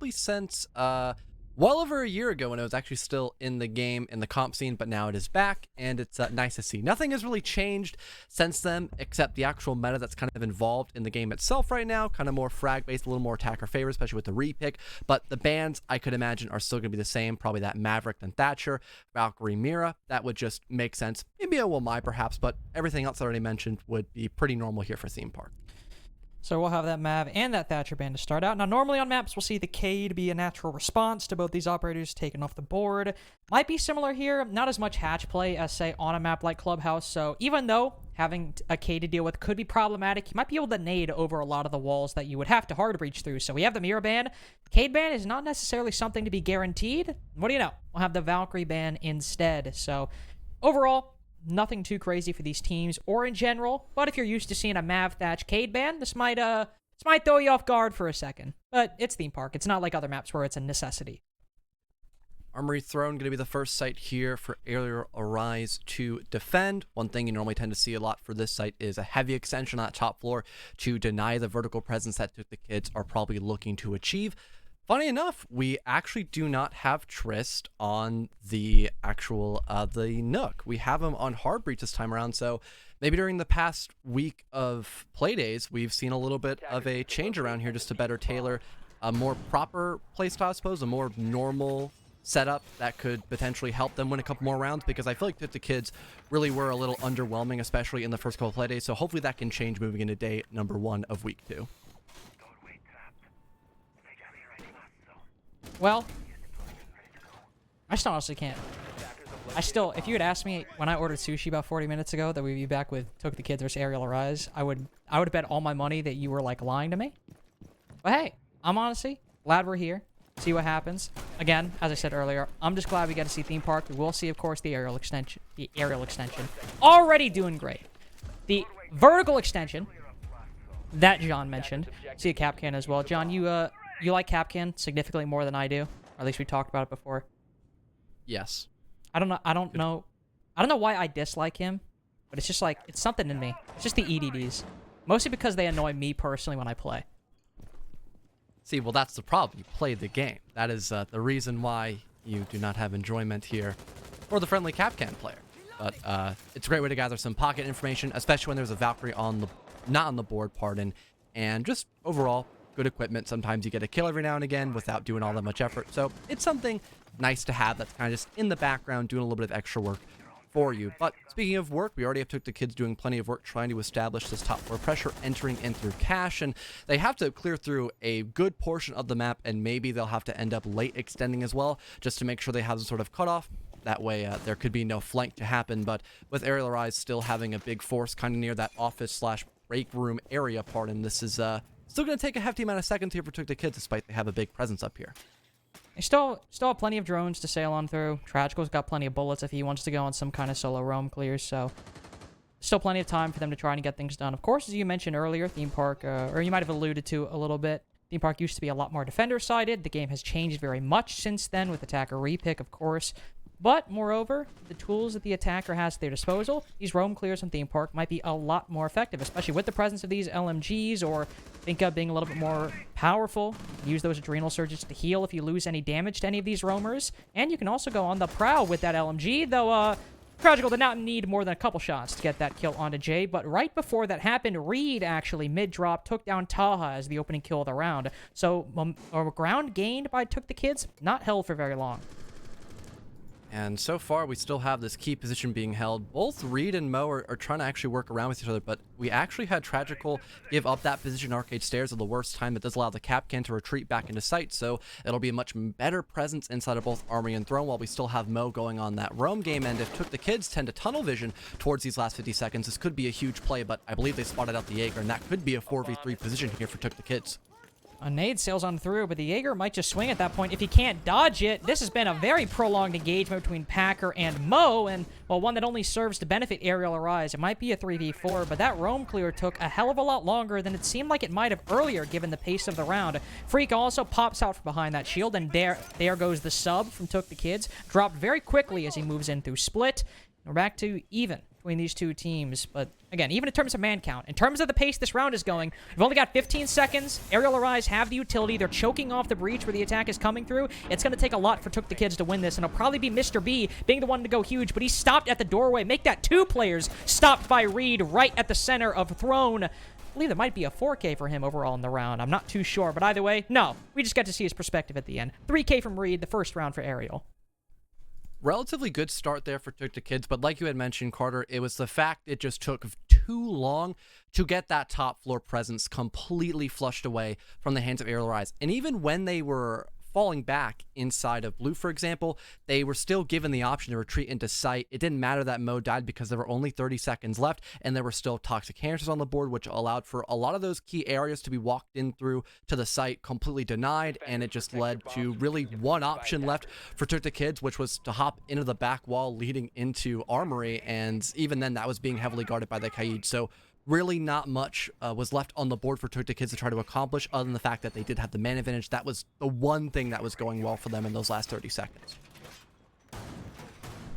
probably since well over a year ago when it was actually still in the game, in the comp scene, but now it is back, and it's nice to see. Nothing has really changed since then, except the actual meta that's kind of involved in the game itself right now, kind of more frag-based, a little more attacker favor, especially with the repick, but the bans, I could imagine, are still going to be the same, probably that Maverick and Thatcher, Valkyrie, Mira. That would just make sense. Maybe a Wilmai, perhaps, but everything else I already mentioned would be pretty normal here for Theme Park. So we'll have that Mav and that Thatcher ban to start out. Now, normally on maps, we'll see the Cade be a natural response to both these operators taken off the board. Might be similar here, not as much hatch play as, say, on a map like Clubhouse. So even though having a Cade to deal with could be problematic, you might be able to nade over a lot of the walls that you would have to hard breach through. So we have the Mira ban. Cade ban is not necessarily something to be guaranteed. What do you know? We'll have the Valkyrie ban instead. So overall, nothing too crazy for these teams or in general, but if you're used to seeing a Mav Thatch Cade ban, this might throw you off guard for a second. But it's Theme Park. It's not like other maps where it's a necessity. Armory Throne going to be the first site here for Arial Arise to defend. One thing you normally tend to see a lot for this site is a heavy extension on that top floor to deny the vertical presence that TookTheKids are probably looking to achieve. Funny enough, we actually do not have Trist on the actual the Nook. We have him on hard breach this time around, so maybe during the past week of playdays, we've seen a little bit of a change around here just to better tailor a more proper playstyle, I suppose, a more normal setup that could potentially help them win a couple more rounds, because I feel like TookTheKids really were a little underwhelming, especially in the first couple of playdays, so hopefully that can change moving into day number 1 of week 2. Well, I still honestly can't. If you had asked me when I ordered sushi about 40 minutes ago that we'd be back with TookTheKids versus Arial Arise, I would bet all my money that you were like lying to me. But hey, I'm honestly glad we're here. See what happens. Again, as I said earlier, I'm just glad we get to see Theme Park. We will see, of course, the Arial extension. Already doing great. The vertical extension that John mentioned. See a Capcan as well. John, you like Capcan significantly more than I do. Or at least we talked about it before. Yes. I don't know why I dislike him, but it's just like, it's something in me. It's just the EDDs. Mostly because they annoy me personally when I play. See, well, that's the problem. You play the game. That is the reason why you do not have enjoyment here for the friendly Capcan player. But it's a great way to gather some pocket information, especially when there's a Valkyrie not on the board, and just overall good equipment. Sometimes you get a kill every now and again without doing all that much effort. So it's something nice to have that's kind of just in the background doing a little bit of extra work for you. But speaking of work, we already have TookTheKids doing plenty of work trying to establish this top floor pressure, entering in through cache, and they have to clear through a good portion of the map, and maybe they'll have to end up late extending as well, just to make sure they have some sort of cutoff. That way there could be no flank to happen. But with Arial Arise still having a big force kind of near that office/break room area and this is still going to take a hefty amount of seconds here for TookTheKids, despite they have a big presence up here. They still have plenty of drones to sail on through. Tragical's got plenty of bullets if he wants to go on some kind of solo roam clear, so still plenty of time for them to try and get things done. Of course, as you mentioned earlier, Theme Park, or you might have alluded to a little bit, Theme Park used to be a lot more defender-sided. The game has changed very much since then with attacker repick, of course. But, moreover, the tools that the attacker has at their disposal, these roam clears in Theme Park might be a lot more effective, especially with the presence of these LMGs, or think of being a little bit more powerful. Use those adrenal surges to heal if you lose any damage to any of these roamers. And you can also go on the prowl with that LMG, though, Tragical did not need more than a couple shots to get that kill onto Jay, but right before that happened, Reed actually, mid-drop, took down Taha as the opening kill of the round. So, ground gained by TookTheKids, not held for very long. And so far, we still have this key position being held. Both Reed and Mo are trying to actually work around with each other, but we actually had Tragical give up that position Arcade Stairs at the worst time. It does allow the Capcan to retreat back into sight, so it'll be a much better presence inside of both Armory and Throne, while we still have Mo going on that roam game. And if TookTheKids tend to tunnel vision towards these last 50 seconds, this could be a huge play, but I believe they spotted out the Jaeger, and that could be a 4v3 position here for TookTheKids. A nade sails on through, but the Jaeger might just swing at that point if he can't dodge it. This has been a very prolonged engagement between Packer and Mo, and, well, one that only serves to benefit Arial Arise. It might be a 3v4, but that roam clear took a hell of a lot longer than it seemed like it might have earlier, given the pace of the round. Freak also pops out from behind that shield, and there goes the sub from TookTheKids. Dropped very quickly as he moves in through Split. We're back to even. between these two teams. But again, even in terms of man count, in terms of the pace this round is going, we've only got 15 seconds. Arial Arise have the utility. They're choking off the breach where the attack is coming through. It's going to take a lot for TookTheKids to win this, and it'll probably be Mr. B being the one to go huge, but he's stopped at the doorway. Make that 2 players stopped by Reed right at the center of Throne. I believe there might be a 4K for him overall in the round. I'm not too sure, but either way, no. We just get to see his perspective at the end. 3K from Reed, the first round for Arial. Relatively good start there for TookTheKids, but like you had mentioned, Carter, it was the fact it just took too long to get that top floor presence completely flushed away from the hands of Arial Rise. And even when they were falling back inside of blue, for example, they were still given the option to retreat into sight. It didn't matter that Mo died because there were only 30 seconds left, and there were still toxic cancers on the board, which allowed for a lot of those key areas to be walked in through to the site completely denied, and it just led to really one option left for TookTheKids, which was to hop into the back wall leading into Armory, and even then that was being heavily guarded by the Kaid. So really not much was left on the board for TookTheKids to try to accomplish, other than the fact that they did have the man advantage. That was the one thing that was going well for them in those last 30 seconds.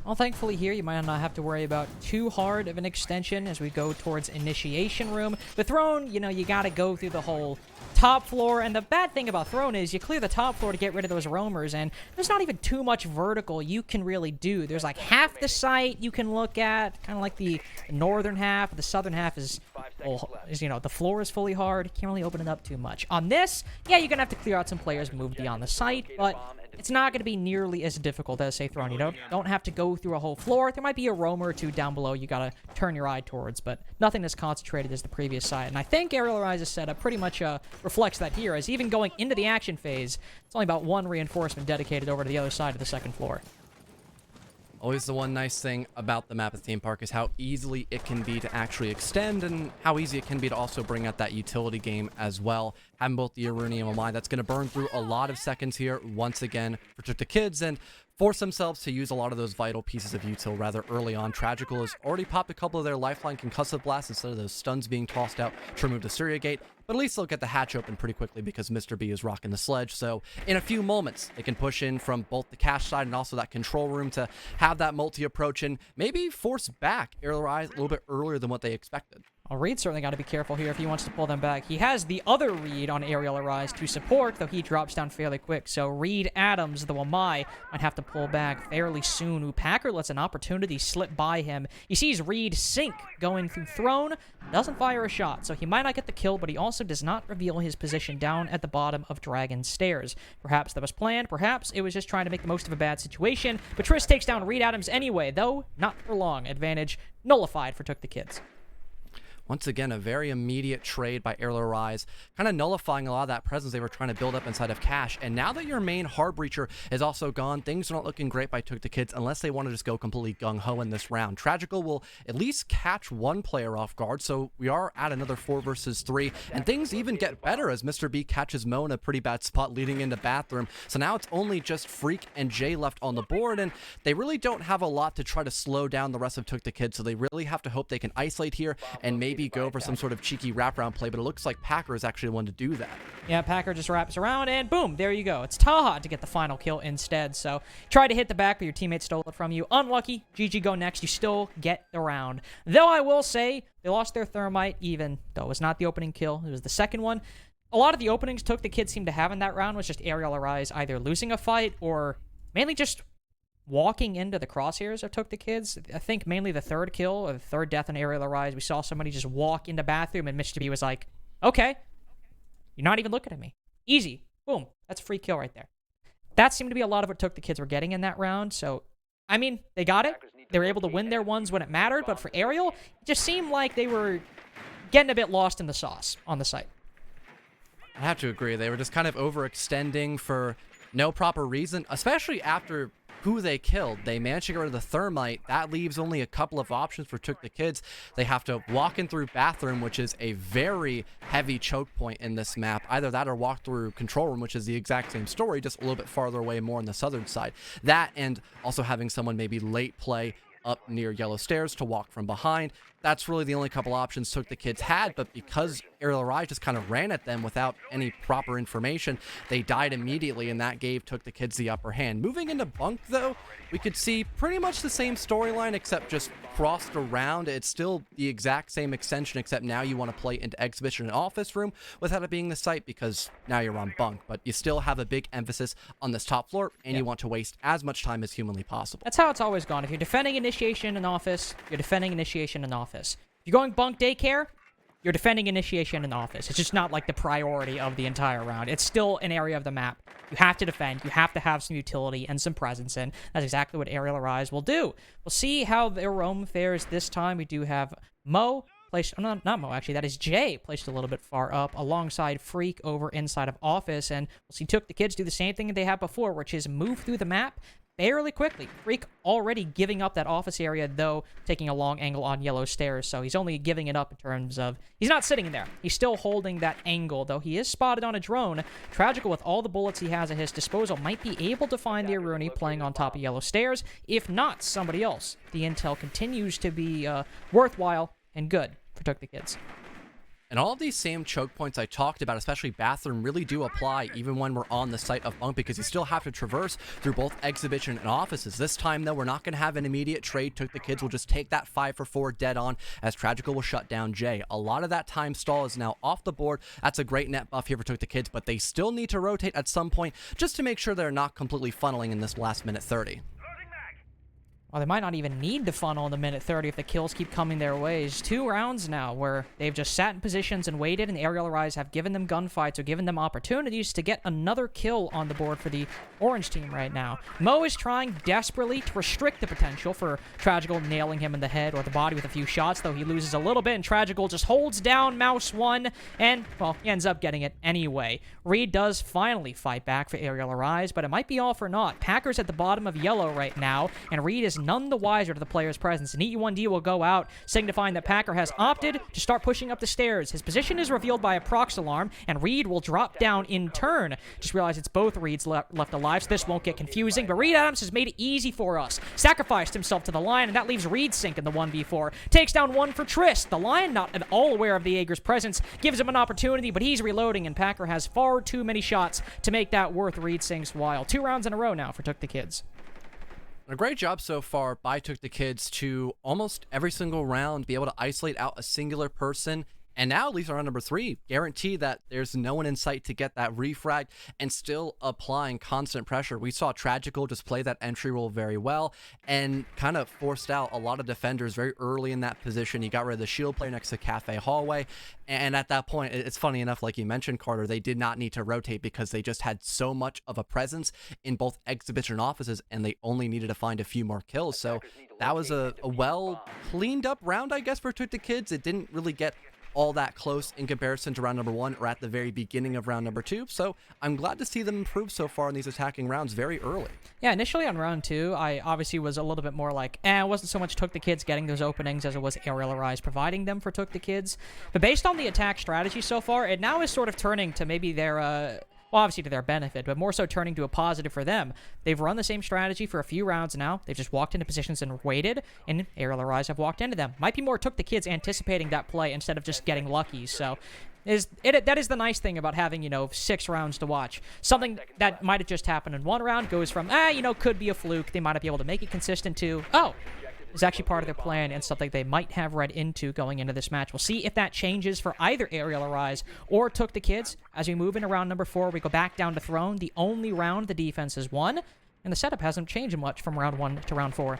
Well, thankfully here, you might not have to worry about too hard of an extension as we go towards Initiation Room. The Throne, you know, you gotta go through the whole top floor, and the bad thing about Throne is you clear the top floor to get rid of those roamers, and there's not even too much vertical you can really do. There's like half the site you can look at, kind of like the northern half. The southern half is, well, you know, the floor is fully hard. Can't really open it up too much. On this, yeah, you're gonna have to clear out some players, move beyond the site, but it's not going to be nearly as difficult as, say, Throne. You don't have to go through a whole floor. There might be a roamer or two down below you got to turn your eye towards, but nothing as concentrated as the previous side. And I think Arial Rise's setup pretty much reflects that here, as even going into the action phase, it's only about 1 reinforcement dedicated over to the other side of the second floor. Always the one nice thing about the map of the theme park is how easily it can be to actually extend, and how easy it can be to also bring out that utility game as well. Having both the Aruni and Mamai, that's going to burn through a lot of seconds here once again for TookTheKids, and force themselves to use a lot of those vital pieces of util rather early on. Tragical has already popped a couple of their lifeline concussive blasts instead of those stuns being tossed out to remove the Syria gate, but at least they'll get the hatch open pretty quickly because Mr. B is rocking the sledge. So in a few moments, they can push in from both the cache side and also that control room to have that multi approach and maybe force back Arial Rise a little bit earlier than what they expected. Well, Reed certainly got to be careful here if he wants to pull them back. He has the other Reed on Arial Arise to support, though he drops down fairly quick. So Reed Adams, the Wamai, might have to pull back fairly soon. Packer lets an opportunity slip by him. He sees Reed sink going through Throne, doesn't fire a shot, so he might not get the kill, but he also does not reveal his position down at the bottom of Dragon Stairs. Perhaps that was planned, perhaps it was just trying to make the most of a bad situation, but Triss takes down Reed Adams anyway, though not for long. Advantage nullified for TookTheKids. Once again, a very immediate trade by Arial Rise, kind of nullifying a lot of that presence they were trying to build up inside of Cache. And now that your main hard breacher is also gone, things are not looking great by TookTheKids unless they want to just go completely gung-ho in this round. Tragical will at least catch one player off guard, so we are at another 4 versus 3, and things even get better as Mr. B catches Mo in a pretty bad spot leading into Bathroom. So now it's only just Freak and Jay left on the board, and they really don't have a lot to try to slow down the rest of TookTheKids, so they really have to hope they can isolate here and maybe go for some sort of cheeky wraparound play, but it looks like Packer is actually the one to do that. Yeah, Packer just wraps around, and boom, there you go. It's Taha to get the final kill instead, so try to hit the back, but your teammate stole it from you. Unlucky. GG go next. You still get the round. Though I will say, they lost their Thermite, even though it was not the opening kill. It was the second one. A lot of the openings TookTheKids seemed to have in that round was just Arial Arise either losing a fight or mainly just walking into the crosshairs of TookTheKids. I think mainly the third kill or the third death on Arial Arise, we saw somebody just walk into Bathroom, and Mr. B was like, okay, you're not even looking at me. Easy. Boom. That's a free kill right there. That seemed to be a lot of what TookTheKids were getting in that round. So, I mean, they got it. They were able to win their ones when it mattered, but for Arial, it just seemed like they were getting a bit lost in the sauce on the site. I have to agree. They were just kind of overextending for no proper reason, especially after who they killed. They managed to get rid of the Thermite. That leaves only a couple of options for TookTheKids. They have to walk in through Bathroom, which is a very heavy choke point in this map. Either that or walk through Control Room, which is the exact same story, just a little bit farther away, more on the southern side. That, and also having someone maybe late play up near Yellow Stairs to walk from behind. that's really the only couple options TookTheKids had, but because Arial Rise just kind of ran at them without any proper information, they died immediately, and that gave TookTheKids the upper hand. Moving into Bunk, though, we could see pretty much the same storyline, except just crossed around. It's still the exact same extension, except now you want to play into Exhibition and Office Room without it being the site, because now you're on Bunk, but you still have a big emphasis on this top floor, and you want to waste as much time as humanly possible. That's how it's always gone. If you're defending Initiation and Office, you're defending Initiation and Office. If you're going Bunk Daycare, you're defending Initiation and Office. It's just not like the priority of the entire round. It's still an area of the map you have to defend. You have to have some utility and some presence in. That's exactly what Arial Rise will do. We'll see how their roam fares this time. We do have Mo placed, oh, not Mo, actually. That is Jay placed a little bit far up alongside Freak over inside of Office. And we'll see TookTheKids do the same thing that they had before, which is move through the map fairly quickly. Freak already giving up that office area, though, taking a long angle on yellow stairs, so he's only giving it up in terms of... He's not sitting there. He's still holding that angle, though he is spotted on a drone. Tragical, with all the bullets he has at his disposal, might be able to find the Aruni playing on top of yellow stairs. If not, somebody else. The intel continues to be worthwhile and good for TookTheKids. And all of these same choke points I talked about, especially Bathroom, really do apply even when we're on the site of Bunk, because you still have to traverse through both Exhibition and Offices. This time, though, we're not going to have an immediate trade. TookTheKids will just take that 5-for-4 dead on, as Tragical will shut down Jay. A lot of that time stall is now off the board. That's a great net buff here for TookTheKids, but they still need to rotate at some point just to make sure they're not completely funneling in this last minute 30. Well, they might not even need to funnel in the minute 30 if the kills keep coming their ways. 2 rounds now where they've just sat in positions and waited, and Arial Rise have given them gunfights or given them opportunities to get another kill on the board for the orange team right now. Mo is trying desperately to restrict the potential for Tragical nailing him in the head or the body with a few shots, though he loses a little bit, and Tragical just holds down Mouse 1, and, well, he ends up getting it anyway. Reed does finally fight back for Arial Rise, but it might be all for naught. Packer's at the bottom of yellow right now, and Reed is none the wiser to the player's presence. And E1D will go out, signifying that Packer has opted to start pushing up the stairs. His position is revealed by a prox alarm, and Reed will drop down in turn. Just realize it's both Reeds left alive, so this won't get confusing. But Reed Adams has made it easy for us. Sacrificed himself to the Lion, and that leaves Reed Sink in the 1v4. Takes down one for Trist. The Lion, not at all aware of the Jaeger's presence, gives him an opportunity, but he's reloading, and Packer has far too many shots to make that worth Reed Sink's while. 2 rounds in a row now for TookTheKids. A great job so far by TookTheKids to almost every single round be able to isolate out a singular person, and now at least on round number 3, guarantee that there's no one in sight to get that refrag and still applying constant pressure. We saw Tragical just play that entry role very well and kind of forced out a lot of defenders very early in that position. He got rid of the shield player next to Cafe Hallway, and at that point, it's funny enough, like you mentioned, Carter, they did not need to rotate because they just had so much of a presence in both Exhibition and Offices, and they only needed to find a few more kills. So that was a well cleaned up round, I guess, for TookTheKids. It didn't really get all that close in comparison to round number 1 or at the very beginning of round number 2. So I'm glad to see them improve so far in these attacking rounds very early. Yeah, initially on round 2, I obviously was a little bit more like, it wasn't so much TookTheKids getting those openings as it was Arial Rise providing them for TookTheKids. But based on the attack strategy so far, it now is sort of turning to maybe their... well, obviously to their benefit, but more so turning to a positive for them. They've run the same strategy for a few rounds now. They've just walked into positions and waited, and Arial Rise have walked into them. Might be more TookTheKids anticipating that play instead of just getting lucky, so... that is the nice thing about having, 6 rounds to watch. Something that might have just happened in 1 round goes from, could be a fluke, they might not be able to make it consistent, to, oh, is actually part of their plan and something they might have read into going into this match. We'll see if that changes for either Arial Rise or TookTheKids. As we move into round number 4, we go back down to Throne, the only round the defense has won, and the setup hasn't changed much from round 1 to round 4.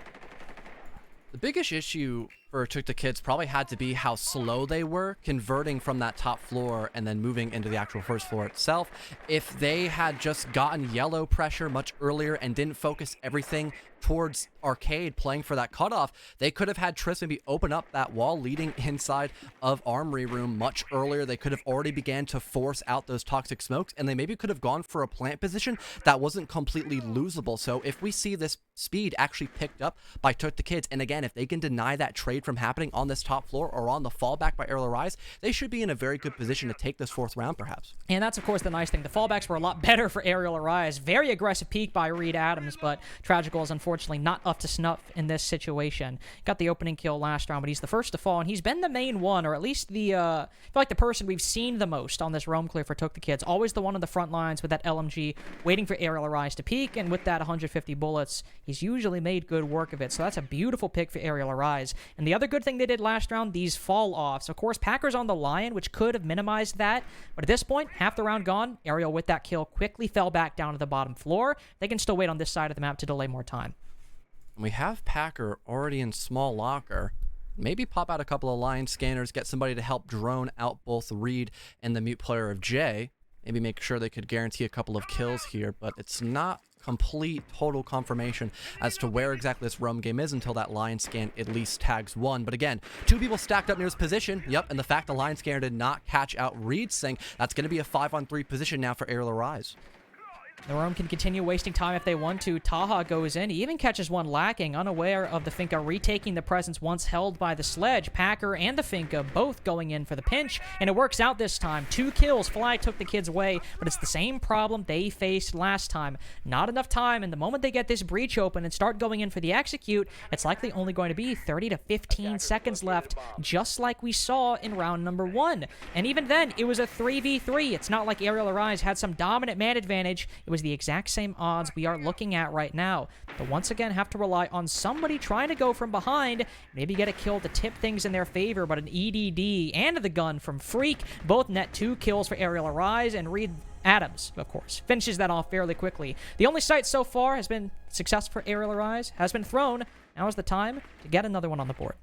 The biggest issue for TookTheKids probably had to be how slow they were converting from that top floor and then moving into the actual first floor itself. If they had just gotten yellow pressure much earlier and didn't focus everything towards Arcade playing for that cutoff, they could have had Triss maybe open up that wall leading inside of Armory Room much earlier. They could have already began to force out those toxic smokes, and they maybe could have gone for a plant position that wasn't completely losable. So if we see this speed actually picked up by TookTheKids, and again, if they can deny that trade trade from happening on this top floor or on the fallback by Arial Arise, they should be in a very good position to take this 4th round, perhaps. And that's, of course, the nice thing. The fallbacks were a lot better for Arial Arise. Very aggressive peek by Reed Adams, but Tragical is unfortunately not up to snuff in this situation. Got the opening kill last round, but he's the first to fall, and he's been the main one, or at least the, I feel like the person we've seen the most on this roam clear for TookTheKids. Always the one on the front lines with that LMG, waiting for Arial Arise to peek, and with that 150 bullets, he's usually made good work of it. So that's a beautiful pick for Arial Arise. And the other good thing they did last round, these fall-offs. Of course, Packer's on the Lion, which could have minimized that, but at this point, half the round gone. Arial, with that kill, quickly fell back down to the bottom floor. They can still wait on this side of the map to delay more time. We have Packer already in small locker. Maybe pop out a couple of line scanners, get somebody to help drone out both Reed and the mute player of Jay. Maybe make sure they could guarantee a couple of kills here, but it's not complete, total confirmation as to where exactly this roam game is until that line scan at least tags one. But again, 2 people stacked up near his position. Yep, and the fact the line scanner did not catch out Reed's thing, that's going to be a 5-on-3 position now for Arial Arise. The roam can continue wasting time if they want to. Taha goes in. He even catches one lacking, unaware of the Finka retaking the presence once held by the sledge. Packer and the Finka both going in for the pinch, and it works out this time. 2 kills. Fly took the kids away, but it's the same problem they faced last time. Not enough time, and the moment they get this breach open and start going in for the execute, it's likely only going to be 30 to 15 seconds left, just like we saw in round number 1. And even then, it was a 3v3. It's not like Arial Arise had some dominant man advantage. It was the exact same odds we are looking at right now. But once again, have to rely on somebody trying to go from behind, maybe get a kill to tip things in their favor, but an EDD and the gun from Freak both net 2 kills for Arial Arise, and Reed Adams, of course, finishes that off fairly quickly. The only sight so far has been success for Arial Arise, has been thrown. Now is the time to get another one on the board.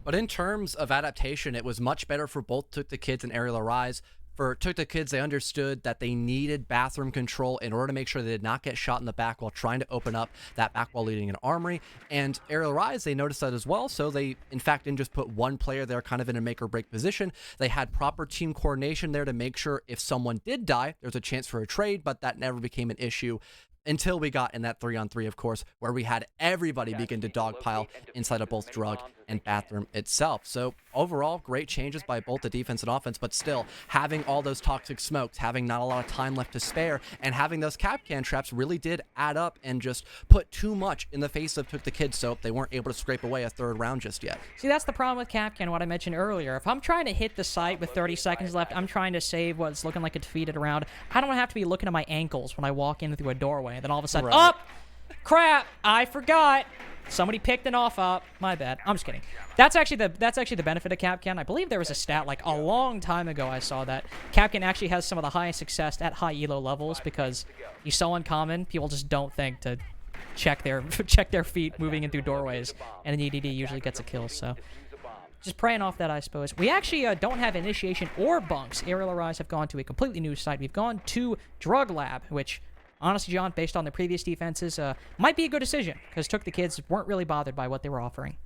But in terms of adaptation, it was much better for both TookTheKids and Arial Arise. For TookTheKids, they understood that they needed bathroom control in order to make sure they did not get shot in the back while trying to open up that back wall leading an armory. And Arial Arise, they noticed that as well, so they, in fact, didn't just put one player there kind of in a make-or-break position. They had proper team coordination there to make sure if someone did die, there's a chance for a trade, but that never became an issue until we got in that 3-on-3, of course, where we had everybody begin to dogpile inside of both drug and bathroom itself. So overall, great changes by both the defense and offense, but still having all those toxic smokes, having not a lot of time left to spare, and having those Kapkan traps really did add up and just put too much in the face of TookTheKids, so they weren't able to scrape away a 3rd round just yet. See, that's the problem with Kapkan, what I mentioned earlier. If I'm trying to hit the site with 30 seconds left, I'm trying to save what's looking like a defeated round. I don't have to be looking at my ankles when I walk in through a doorway, and then all of a sudden, Right. Crap, I forgot. Somebody picked an off up. My bad. I'm just kidding. That's actually the benefit of Kapkan. I believe there was a stat like a long time ago I saw that Kapkan actually has some of the highest success at high elo levels because he's so uncommon. People just don't think to check their feet moving in through doorways, and an EDD usually gets a kill. So just praying off that, I suppose. We actually don't have initiation or bunks. Arial Arise have gone to a completely new site. We've gone to Drug Lab, which, honestly, John, based on the previous defenses, might be a good decision, because TookTheKids weren't really bothered by what they were offering.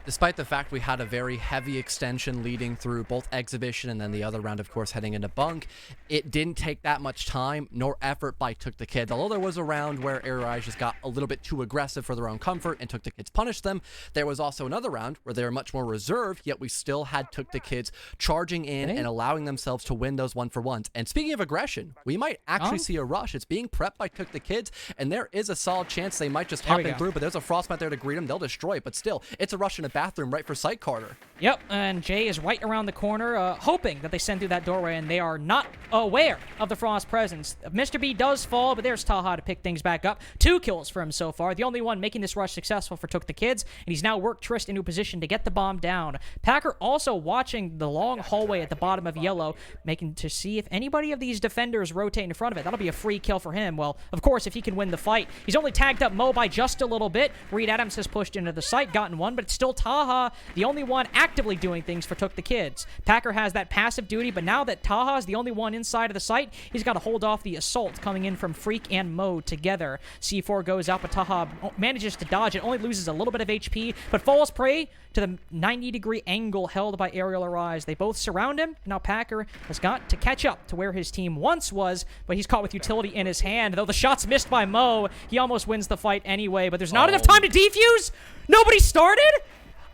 Despite the fact we had a very heavy extension leading through both exhibition and then the other round, of course, heading into bunk, it didn't take that much time nor effort by TookTheKids. Although there was a round where Arial just got a little bit too aggressive for their own comfort and TookTheKids punished them, there was also another round where they were much more reserved, yet we still had TookTheKids charging in and allowing themselves to win those 1-for-1s. And speaking of aggression, we might actually see a rush. It's being prepped by TookTheKids, and there is a solid chance they might just hop in through, but there's a Frostbite there to greet them. They'll destroy it, but still, it's a rush in a bathroom right for Sight Carter. Yep, and Jay is right around the corner, hoping that they send through that doorway, and they are not aware of the Frost presence. Mr. B does fall, but there's Taha to pick things back up. 2 kills for him so far, the only one making this rush successful for TookTheKids, and he's now worked Trist into a position to get the bomb down. Packer also watching the long hallway at the bottom of yellow, making to see if anybody of these defenders rotate in front of it. That'll be a free kill for him. Well, of course, if he can win the fight. He's only tagged up Mo by just a little bit. Reed Adams has pushed into the site, gotten one, but it's still Taha, the only one active actively doing things for Took the Kids. Packer has that passive duty, but now that Taha is the only one inside of the site, he's got to hold off the assault coming in from Freak and Mo together. C4 goes out, but Taha manages to dodge it, only loses a little bit of HP, but falls prey to the 90-degree angle held by Arial Arise. They both surround him. Now Packer has got to catch up to where his team once was, but he's caught with utility in his hand. Though the shot's missed by Mo, he almost wins the fight anyway, but there's not enough time to defuse? Nobody started?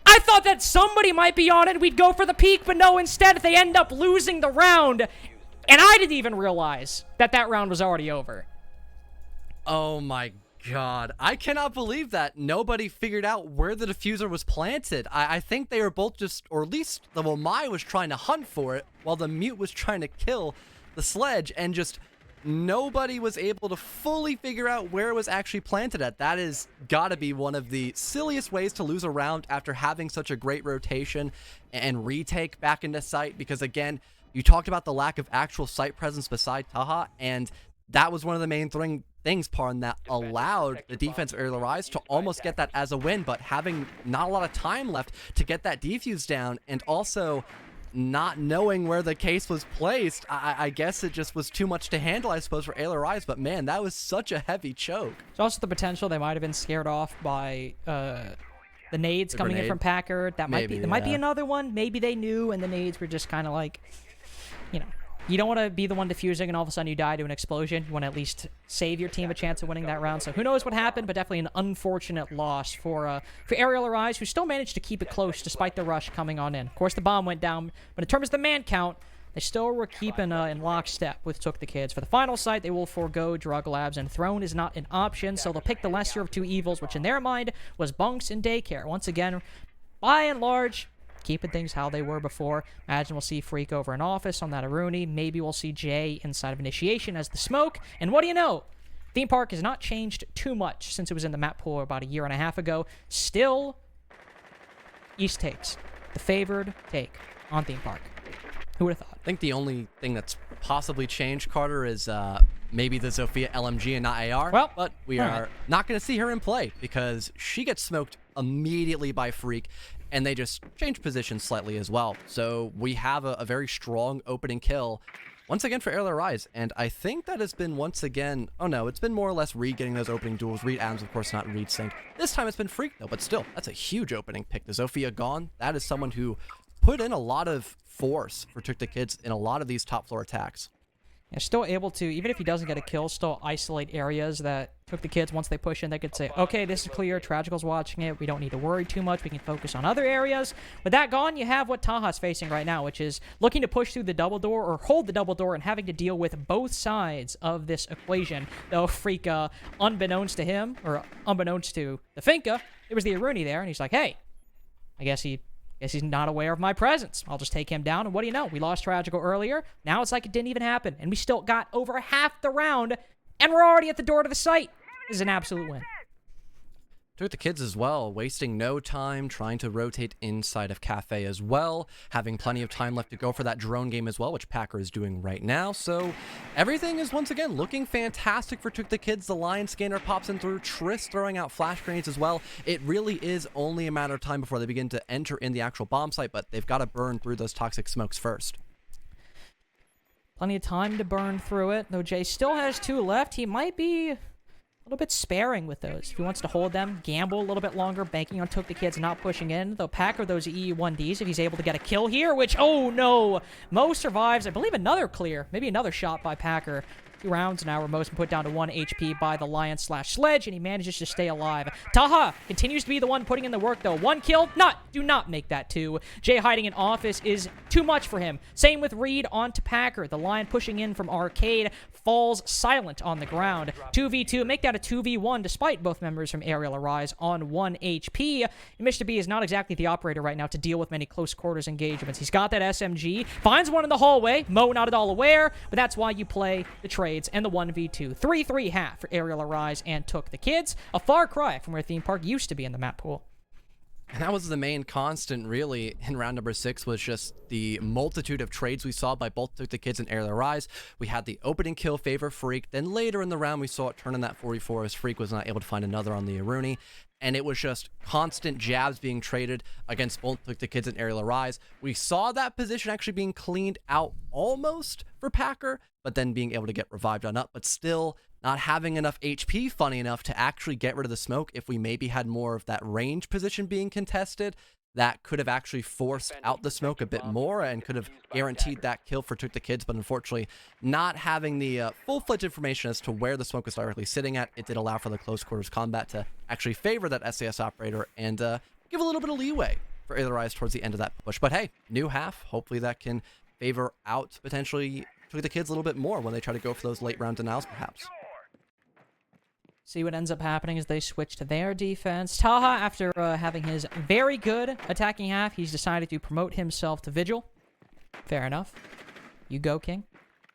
I thought that somebody might be on it. We'd go for the peak, but no, instead they end up losing the round. And I didn't even realize that that round was already over. Oh my God. I cannot believe that nobody figured out where the diffuser was planted. I think they were both just, or at least the Wamai was trying to hunt for it, while the Mute was trying to kill the sledge, and just nobody was able to fully figure out where it was actually planted at. That is gotta be one of the silliest ways to lose a round after having such a great rotation and retake back into sight, because again, you talked about the lack of actual site presence beside Taha, and that was one of the main things, Parn, that allowed the defense of Arial Rise to almost get that as a win, but having not a lot of time left to get that defuse down, and also not knowing where the case was placed, I guess it just was too much to handle, I suppose, for Arial Rise, but man, that was such a heavy choke. There's also the potential they might have been scared off by the nades coming in from Packer. That might be, there might be another one. Maybe they knew, and the nades were just kind of like, you know, you don't want to be the one defusing and all of a sudden you die to an explosion. You want to at least save your team a chance of winning that round. So who knows what happened, but definitely an unfortunate loss for Arial Arise, who still managed to keep it close despite the rush coming on in. Of course, the bomb went down, but in terms of the man count, they still were keeping in lockstep with Took the Kids. For the final site, they will forego Drug Labs, and Throne is not an option, so they'll pick the lesser of two evils, which in their mind was bunks and daycare. Once again, by and large, keeping things how they were before. Imagine we'll see Freak over an office on that Aruni. Maybe we'll see Jay inside of Initiation as the smoke. And what do you know? Theme Park has not changed too much since it was in the map pool about a year and a half ago. Still, East takes the favored take on Theme Park. Who would have thought? I think the only thing that's possibly changed, Carter, is maybe the Zofia LMG and not AR. Well, but we are not going to see her in play because she gets smoked immediately by Freak, and they just change positions slightly as well. So we have a very strong opening kill once again for Arial Rise, and I think that has been once again, oh no, it's been more or less Reed getting those opening duels. Reed Adams, of course, not Reed Sync. This time it's been Freak though, but still, that's a huge opening pick. The Zofia gone, that is someone who put in a lot of force for TookTheKids in a lot of these top floor attacks. Yeah, still able to, even if he doesn't get a kill, still isolate areas that TookTheKids, once they push in, they could say, okay, this is clear, Tragical's watching it, we don't need to worry too much, we can focus on other areas. With that gone, you have what Taha's facing right now, which is looking to push through the double door or hold the double door and having to deal with both sides of this equation. Though Freak, unbeknownst to him, or unbeknownst to the Finka, it was the Aruni there, and he's like, hey, I guess he's not aware of my presence. I'll just take him down, and what do you know? We lost Tragical earlier. Now it's like it didn't even happen, and we still got over half the round, and we're already at the door to the site. This is an absolute win. TookTheKids as well, wasting no time, trying to rotate inside of Cafe as well, having plenty of time left to go for that drone game as well, which Packer is doing right now. So everything is once again looking fantastic for TookTheKids. The Lion Scanner pops in through, Triss throwing out flash grenades as well. It really is only a matter of time before they begin to enter in the actual bomb site, but they've got to burn through those toxic smokes first. Plenty of time to burn through it, though Jay still has 2 left. He might be a little bit sparing with those. If he wants to hold them, gamble a little bit longer, banking on TookTheKids not pushing in. Though Packer those EU1Ds if he's able to get a kill here, which, oh no! Mo survives, I believe another clear, maybe another shot by Packer. 2 rounds now where Mo's been put down to 1 HP by the Lion/Sledge, and he manages to stay alive. Taha continues to be the one putting in the work, though. 1 kill, do not make that 2. Jay hiding in office is too much for him. Same with Reed onto Packer. The Lion pushing in from Arcade falls silent on the ground. 2v2, make that a 2v1 despite both members from Arial Arise on 1 HP. And Mr. B is not exactly the operator right now to deal with many close quarters engagements. He's got that SMG, finds one in the hallway. Mo not at all aware, but that's why you play the trades and the 1v2. 3-3 half for Arial Arise and TookTheKids. A far cry from where Theme Park used to be in the map pool. And that was the main constant, really, in round number 6, was just the multitude of trades we saw by both TookTheKids and Arial Arise. We had the opening kill favor Freak. Then later in the round, we saw it turn in that 44 as Freak was not able to find another on the Aruni. and it was just constant jabs being traded against both TookTheKids and Arial Arise. We saw that position actually being cleaned out almost for Packer, but then being able to get revived on up, but still not having enough HP, funny enough, to actually get rid of the smoke. If we maybe had more of that range position being contested, that could have actually forced out the smoke a bit more and could have guaranteed that kill for TookTheKids. But unfortunately, not having the full-fledged information as to where the smoke was directly sitting at, it did allow for the close quarters combat to actually favor that SAS operator and give a little bit of leeway for Arial Arise towards the end of that push. But hey, new half. Hopefully that can favor out potentially TookTheKids a little bit more when they try to go for those late round denials, perhaps. See what ends up happening is they switch to their defense. Taha, after having his very good attacking half, he's decided to promote himself to Vigil. Fair enough. You go, King.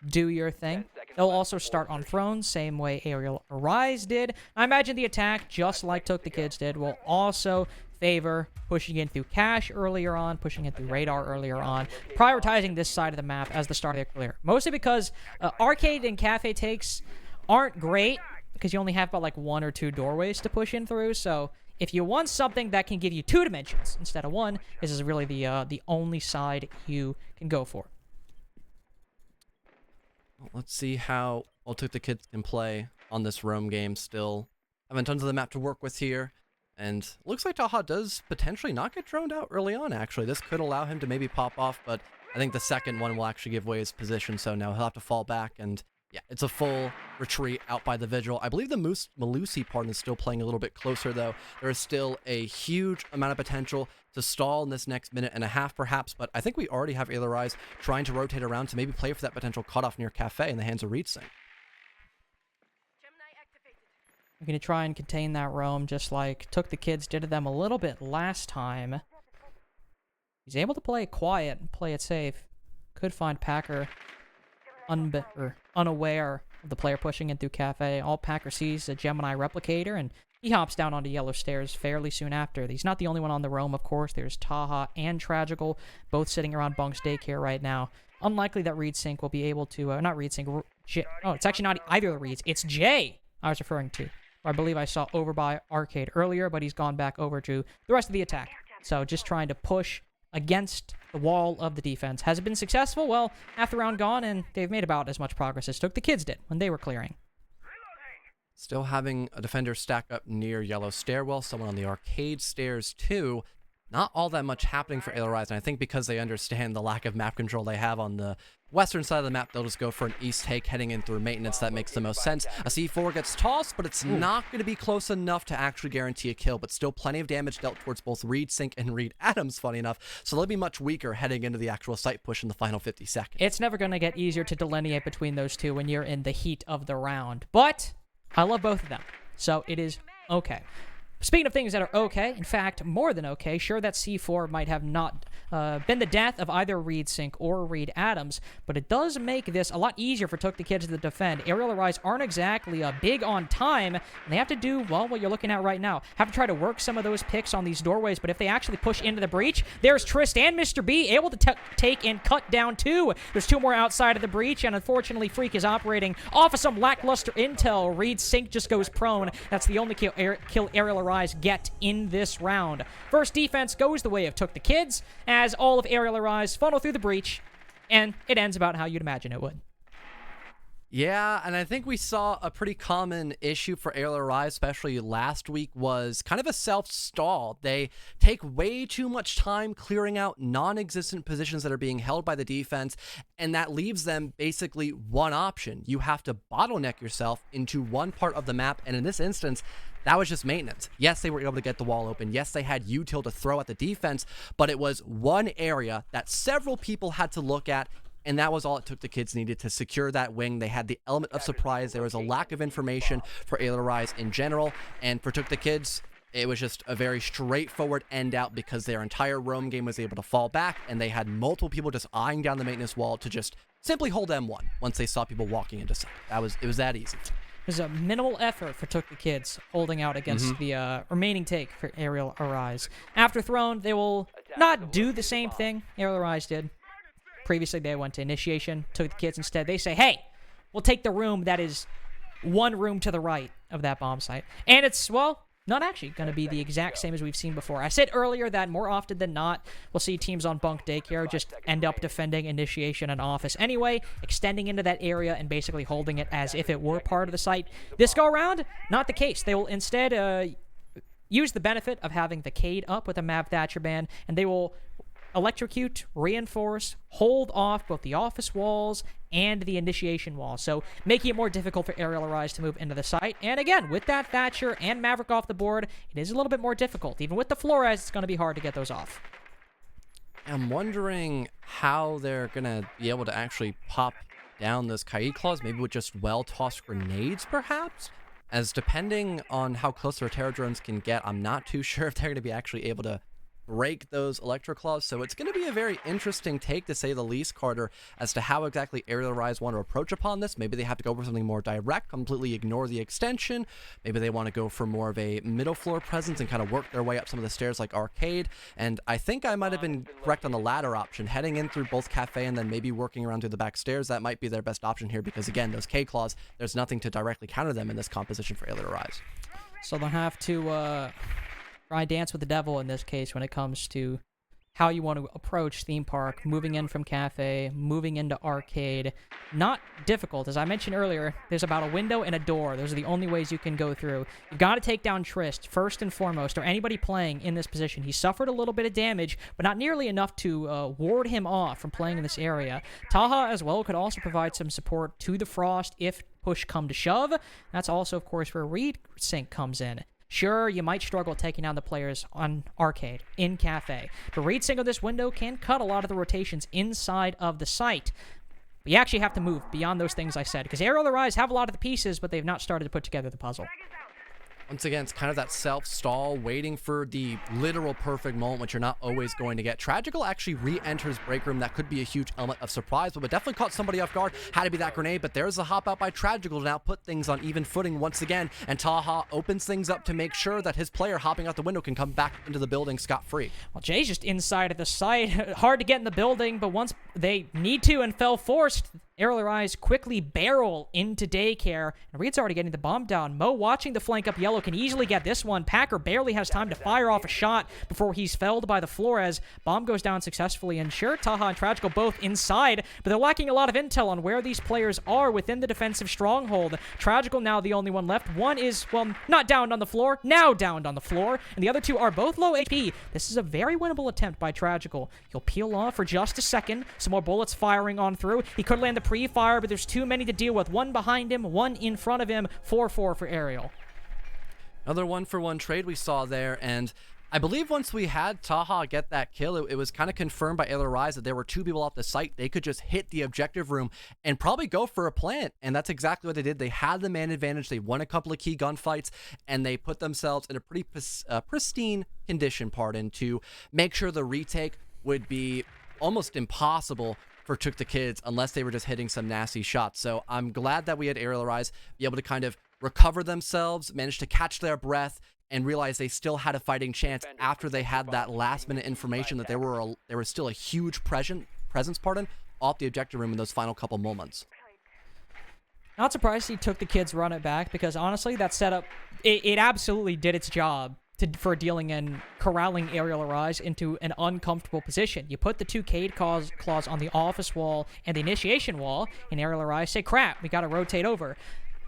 Do your thing. They'll also start on Thrones, same way Arial Arise did. I imagine the attack, just like TookTheKids did, will also favor pushing in through Cache earlier on, pushing in through Radar earlier on, prioritizing this side of the map as the start of their clear. Mostly because Arcade and Cafe takes aren't great, because you only have about like 1 or 2 doorways to push in through. So if you want something that can give you 2 dimensions instead of 1, this is really the only side you can go for. Well, let's see how TookTheKids can play on this roam game still. Having tons of the map to work with here. And looks like Taha does potentially not get droned out early on, actually. This could allow him to maybe pop off, but I think the second one will actually give away his position, so now he'll have to fall back and... yeah, it's a full retreat out by the Vigil. I believe the Malusi part is still playing a little bit closer, though. There is still a huge amount of potential to stall in this next minute and a half, perhaps, but I think we already have Arial Arise trying to rotate around to maybe play for that potential cutoff near Cafe in the hands of ReedSync. I'm going to try and contain that roam just like TookTheKids did to them a little bit last time. He's able to play it quiet and play it safe. Could find Packer unaware of the player pushing in through Cafe. All Packer sees is a Gemini replicator, and he hops down onto yellow stairs fairly soon after. He's not the only one on the roam, of course. There's Taha and Tragical, both sitting around Bunk's daycare right now. Unlikely that ReedSync will be able to... not ReedSync. Oh, it's actually not either of the Reeds. It's Jay I was referring to. I believe I saw over by Arcade earlier, but he's gone back over to the rest of the attack. So just trying to push against the wall of the defense. Has it been successful? Well, half the round gone, and they've made about as much progress as TookTheKids did when they were clearing. Still having a defender stack up near yellow stairwell, someone on the arcade stairs too. Not all that much happening for Arial Arise, and I think because they understand the lack of map control they have on the western side of the map, they'll just go for an east take heading in through maintenance. That makes the most sense. A C4 gets tossed, but it's not going to be close enough to actually guarantee a kill, but still plenty of damage dealt towards both ReedSync and Reed Adams, funny enough, so they'll be much weaker heading into the actual site push in the final 50 seconds. It's never going to get easier to delineate between those two when you're in the heat of the round, but I love both of them, so it is okay. Speaking of things that are okay, in fact, more than okay, sure that C4 might have not been the death of either ReedSync or Reed Adams, but it does make this a lot easier for TookTheKids to defend. Arial Arise aren't exactly big on time, and they have to do, well, what you're looking at right now. Have to try to work some of those picks on these doorways, but if they actually push into the breach, there's Trist and Mr. B able to take and cut down 2. There's 2 more outside of the breach, and unfortunately, Freak is operating off of some lackluster intel. ReedSync just goes prone. That's the only kill Arial Arise get in this round. First defense goes the way of TookTheKids, as all of Arial Arise funnel through the breach, and it ends about how you'd imagine it would. Yeah, and I think we saw a pretty common issue for Arial Arise, especially last week, was kind of a self-stall. They take way too much time clearing out non-existent positions that are being held by the defense, and that leaves them basically one option. You have to bottleneck yourself into one part of the map, and in this instance, that was just maintenance. Yes, they were able to get the wall open. Yes, they had util to throw at the defense, but it was one area that several people had to look at, and that was all it took. The kids needed to secure that wing. They had the element of surprise. There was a lack of information for Arial Arise in general, and for TookTheKids, it was just a very straightforward end out because their entire roam game was able to fall back, and they had multiple people just eyeing down the maintenance wall to just simply hold M1 once they saw people walking into sight. It was that easy. There's a minimal effort for TookTheKids holding out against the remaining take for Arial Arise. After Throne, they will not do the same thing Arial Arise did. Previously, they went to initiation. TookTheKids instead, they say, hey, we'll take the room that is one room to the right of that bomb site. And it's, well, not actually going to be the exact same as we've seen before. I said earlier that more often than not, we'll see teams on bunk daycare just end up defending initiation and office anyway, extending into that area and basically holding it as if it were part of the site. This go around, not the case. They will instead use the benefit of having the Cade up with a Mav Thatcher ban, and they will electrocute, reinforce, hold off both the office walls and the initiation wall, so making it more difficult for Arial Arise to move into the site. And again, with that Thatcher and Maverick off the board, it is a little bit more difficult. Even with the Flores, it's going to be hard to get those off. I'm wondering how they're going to be able to actually pop down those Kaid claws, maybe with just well-tossed grenades, perhaps? As depending on how close their terror drones can get, I'm not too sure if they're going to be actually able to break those electro claws. So it's going to be a very interesting take, to say the least, Carter, as to how exactly Arial Arise want to approach upon this. Maybe they have to go for something more direct, completely ignore the extension. Maybe they want to go for more of a middle floor presence and kind of work their way up some of the stairs like Arcade. And I think I might have been correct on the latter option, heading in through both Cafe and then maybe working around through the back stairs. That might be their best option here, because again, those K claws, there's nothing to directly counter them in this composition for Arial Arise. So they'll have to try dance with the devil in this case when it comes to how you want to approach Theme Park, moving in from Cafe, moving into Arcade. Not difficult. As I mentioned earlier, there's about a window and a door. Those are the only ways you can go through. You've got to take down Trist, first and foremost, or anybody playing in this position. He suffered a little bit of damage, but not nearly enough to ward him off from playing in this area. Taha, as well, could also provide some support to the Frost if push come to shove. That's also, of course, where Reed Sync comes in. Sure, you might struggle taking down the players on Arcade, in Cafe, but Reed Sync of this window can cut a lot of the rotations inside of the site. But you actually have to move beyond those things I said, because Arial Arise have a lot of the pieces, but they've not started to put together the puzzle. Once again, it's kind of that self-stall, waiting for the literal perfect moment, which you're not always going to get. Tragical actually re-enters break room. That could be a huge element of surprise, but definitely caught somebody off guard. Had to be that grenade, but there's a hop out by Tragical to now put things on even footing once again, and Taha opens things up to make sure that his player hopping out the window can come back into the building scot-free. Well, Jay's just inside of the site. Hard to get in the building, but once they need to and fell forced, Arial Arise quickly barrel into daycare, and Reed's already getting the bomb down. Mo, watching the flank up yellow, can easily get this one. Packer barely has time to fire off a shot before he's felled by the Flores. Bomb goes down successfully, and sure, Taha and Tragical both inside, but they're lacking a lot of intel on where these players are within the defensive stronghold. Tragical now the only one left. One is, well, not downed on the floor, now downed on the floor, and the other two are both low HP. This is a very winnable attempt by Tragical. He'll peel off for just a second. Some more bullets firing on through. He could land the pre-fire, but there's too many to deal with. One behind him, one in front of him. 4-4 for Arial. Another one-for-one trade we saw there, and I believe once we had Taha get that kill, it was kind of confirmed by Arial Arise that there were two people off the site. They could just hit the objective room and probably go for a plant, and that's exactly what they did. They had the man advantage. They won a couple of key gunfights, and they put themselves in a pretty pristine condition, to make sure the retake would be almost impossible for TookTheKids unless they were just hitting some nasty shots. So I'm glad that we had Arial Arise be able to kind of recover themselves, manage to catch their breath, and realize they still had a fighting chance after they had that last-minute information that there was still a huge presence off the objective room in those final couple moments. Not surprised he took the kids run it back, because honestly, that setup, it absolutely did its job for dealing and corralling Arial Arise into an uncomfortable position. You put the two Cade claws on the office wall and the initiation wall, and Arial Arise say, crap, we gotta rotate over.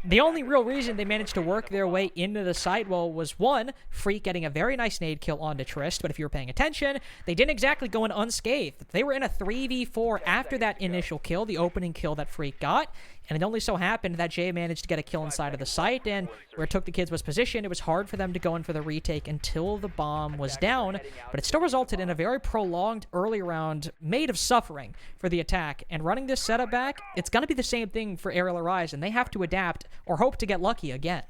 The only real reason they managed to work their way into the site wall was, one, Freak getting a very nice nade kill onto Trist, but if you were paying attention, they didn't exactly go in unscathed. They were in a 3v4 after that initial kill, the opening kill that Freak got, and it only so happened that Jay managed to get a kill inside of the site, and where TookTheKids was positioned, it was hard for them to go in for the retake until the bomb was down, but it still resulted in a very prolonged early round made of suffering for the attack, and running this setup back, it's going to be the same thing for Arial Arise, and they have to adapt or hope to get lucky again.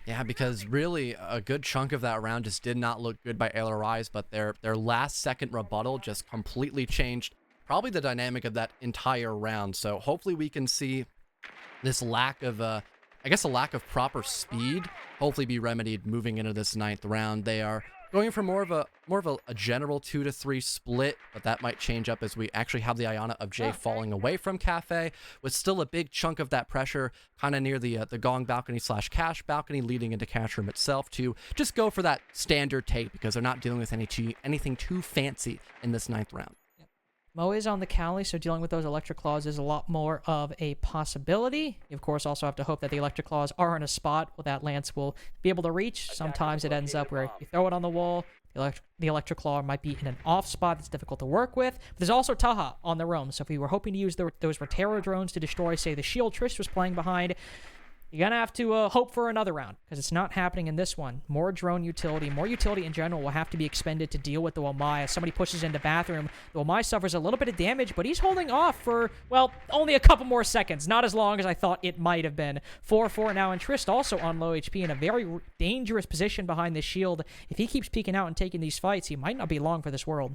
Yeah, because really a good chunk of that round just did not look good by Arial Arise, but their last-second rebuttal just completely changed probably the dynamic of that entire round. So hopefully we can see this lack of, I guess a lack of proper speed, hopefully be remedied moving into this 9th round. They are Going for more of a general 2 to 3 split, but that might change up as we actually have the Iona of Jay falling away from Cafe, with still a big chunk of that pressure kind of near the Gong balcony / cash balcony leading into cash room itself to just go for that standard take because they're not dealing with anything too fancy in this 9th round. Mo is on the Cali, so dealing with those Electric Claws is a lot more of a possibility. You, of course, also have to hope that the Electric Claws are in a spot where that Lance will be able to reach. Sometimes it ends up where you throw it on the wall, the Electric Claw might be in an off spot that's difficult to work with. But there's also Taha on the roam, so if you were hoping to use those Rotero drones to destroy, say, the shield Trish was playing behind, you're going to have to hope for another round, because it's not happening in this one. More drone utility, more utility in general will have to be expended to deal with the Wamai. As somebody pushes into bathroom, the Wamai suffers a little bit of damage, but he's holding off for, well, only a couple more seconds. Not as long as I thought it might have been. 4-4 now, and Trist also on low HP in a very dangerous position behind this shield. If he keeps peeking out and taking these fights, he might not be long for this world.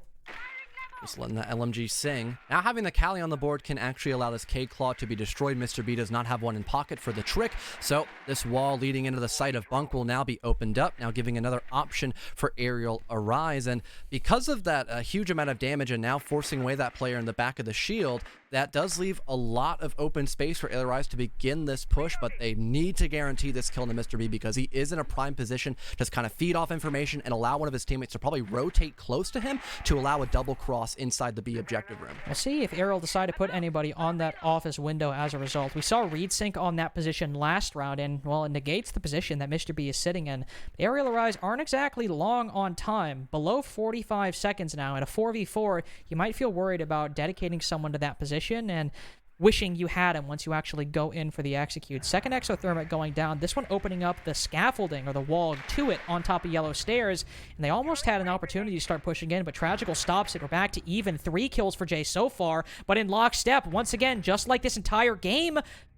Just letting that LMG sing. Now having the Cali on the board can actually allow this K-Claw to be destroyed. Mr. B does not have one in pocket for the trick, so this wall leading into the site of Bunk will now be opened up, now giving another option for Arial Arise. And because of that huge amount of damage and now forcing away that player in the back of the shield, that does leave a lot of open space for Arial Arise to begin this push, but they need to guarantee this kill to Mr. B because he is in a prime position to just kind of feed off information and allow one of his teammates to probably rotate close to him to allow a double cross inside the B objective room. We'll see if Ariel decide to put anybody on that office window as a result. We saw Reed Sync on that position last round, and, well, it negates the position that Mr. B is sitting in. Arial Arise aren't exactly long on time. Below 45 seconds now. In a 4v4, you might feel worried about dedicating someone to that position and wishing you had him once you actually go in for the execute. Second exothermic going down. This one opening up the scaffolding or the wall to it on top of yellow stairs. And they almost had an opportunity to start pushing in, but Tragical stops it. We're back to even 3 kills for Jay so far, but in lockstep, once again, just like this entire game.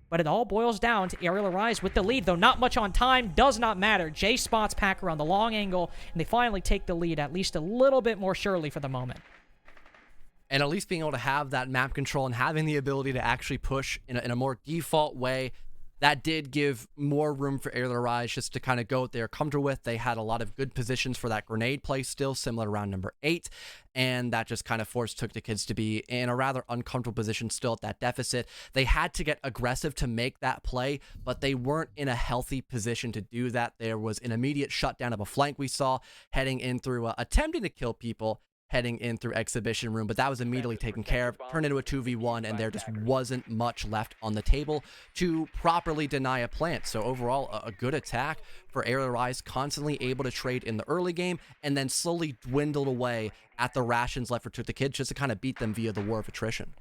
But it all boils down to Arial Arise with the lead, though not much on time. Does not matter. Jay spots Packer on the long angle, and they finally take the lead at least a little bit more surely for the moment. And at least being able to have that map control and having the ability to actually push in a more default way, that did give more room for Arial Arise just to kind of go what they're comfortable with. They had a lot of good positions for that grenade play still, similar to round number 8, and that just kind of forced TookTheKids to be in a rather uncomfortable position still at that deficit. They had to get aggressive to make that play, but they weren't in a healthy position to do that. There was an immediate shutdown of a flank we saw heading in through attempting to kill people, heading in through exhibition room, but that was immediately taken care of, turned into a 2v1, and there just wasn't much left on the table to properly deny a plant. So overall, a good attack for Arial Arise, constantly able to trade in the early game, and then slowly dwindled away at the rations left for TookTheKids just to kind of beat them via the war of attrition.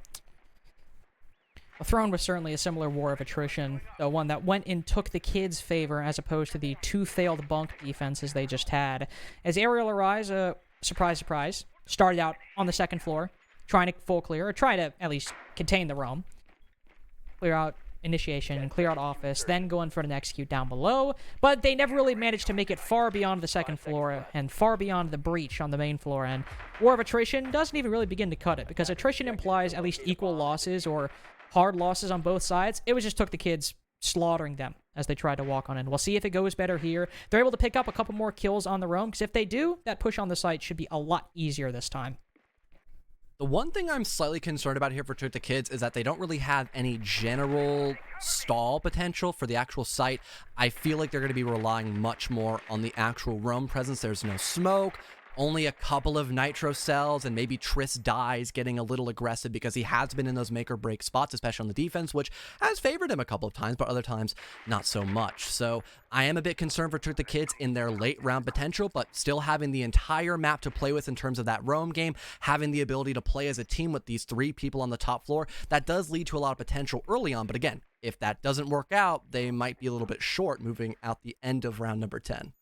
A Throne was certainly a similar war of attrition, the one that went in TookTheKids' favor as opposed to the 2 failed bunk defenses they just had. As Arial Arise, surprise, surprise, started out on the second floor, trying to full clear, or trying to at least contain the roam. Clear out initiation and clear out office, then go in for an execute down below, but they never really managed to make it far beyond the second floor and far beyond the breach on the main floor, and War of Attrition doesn't even really begin to cut it, because attrition implies at least equal losses or hard losses on both sides. It was just TookTheKids slaughtering them as they tried to walk on in. We'll see if it goes better here. They're able to pick up a couple more kills on the roam, because if they do, that push on the site should be a lot easier this time. The one thing I'm slightly concerned about here for TookTheKids is that they don't really have any general stall potential for the actual site. I feel like they're going to be relying much more on the actual roam presence. There's no smoke, only a couple of nitro cells, and maybe Triss dies getting a little aggressive because he has been in those make or break spots, especially on the defense, which has favored him a couple of times, but other times not so much. So I am a bit concerned for TookTheKids in their late round potential, but still having the entire map to play with in terms of that roam game, having the ability to play as a team with these 3 people on the top floor, that does lead to a lot of potential early on. But again, if that doesn't work out, they might be a little bit short moving out the end of round number 10.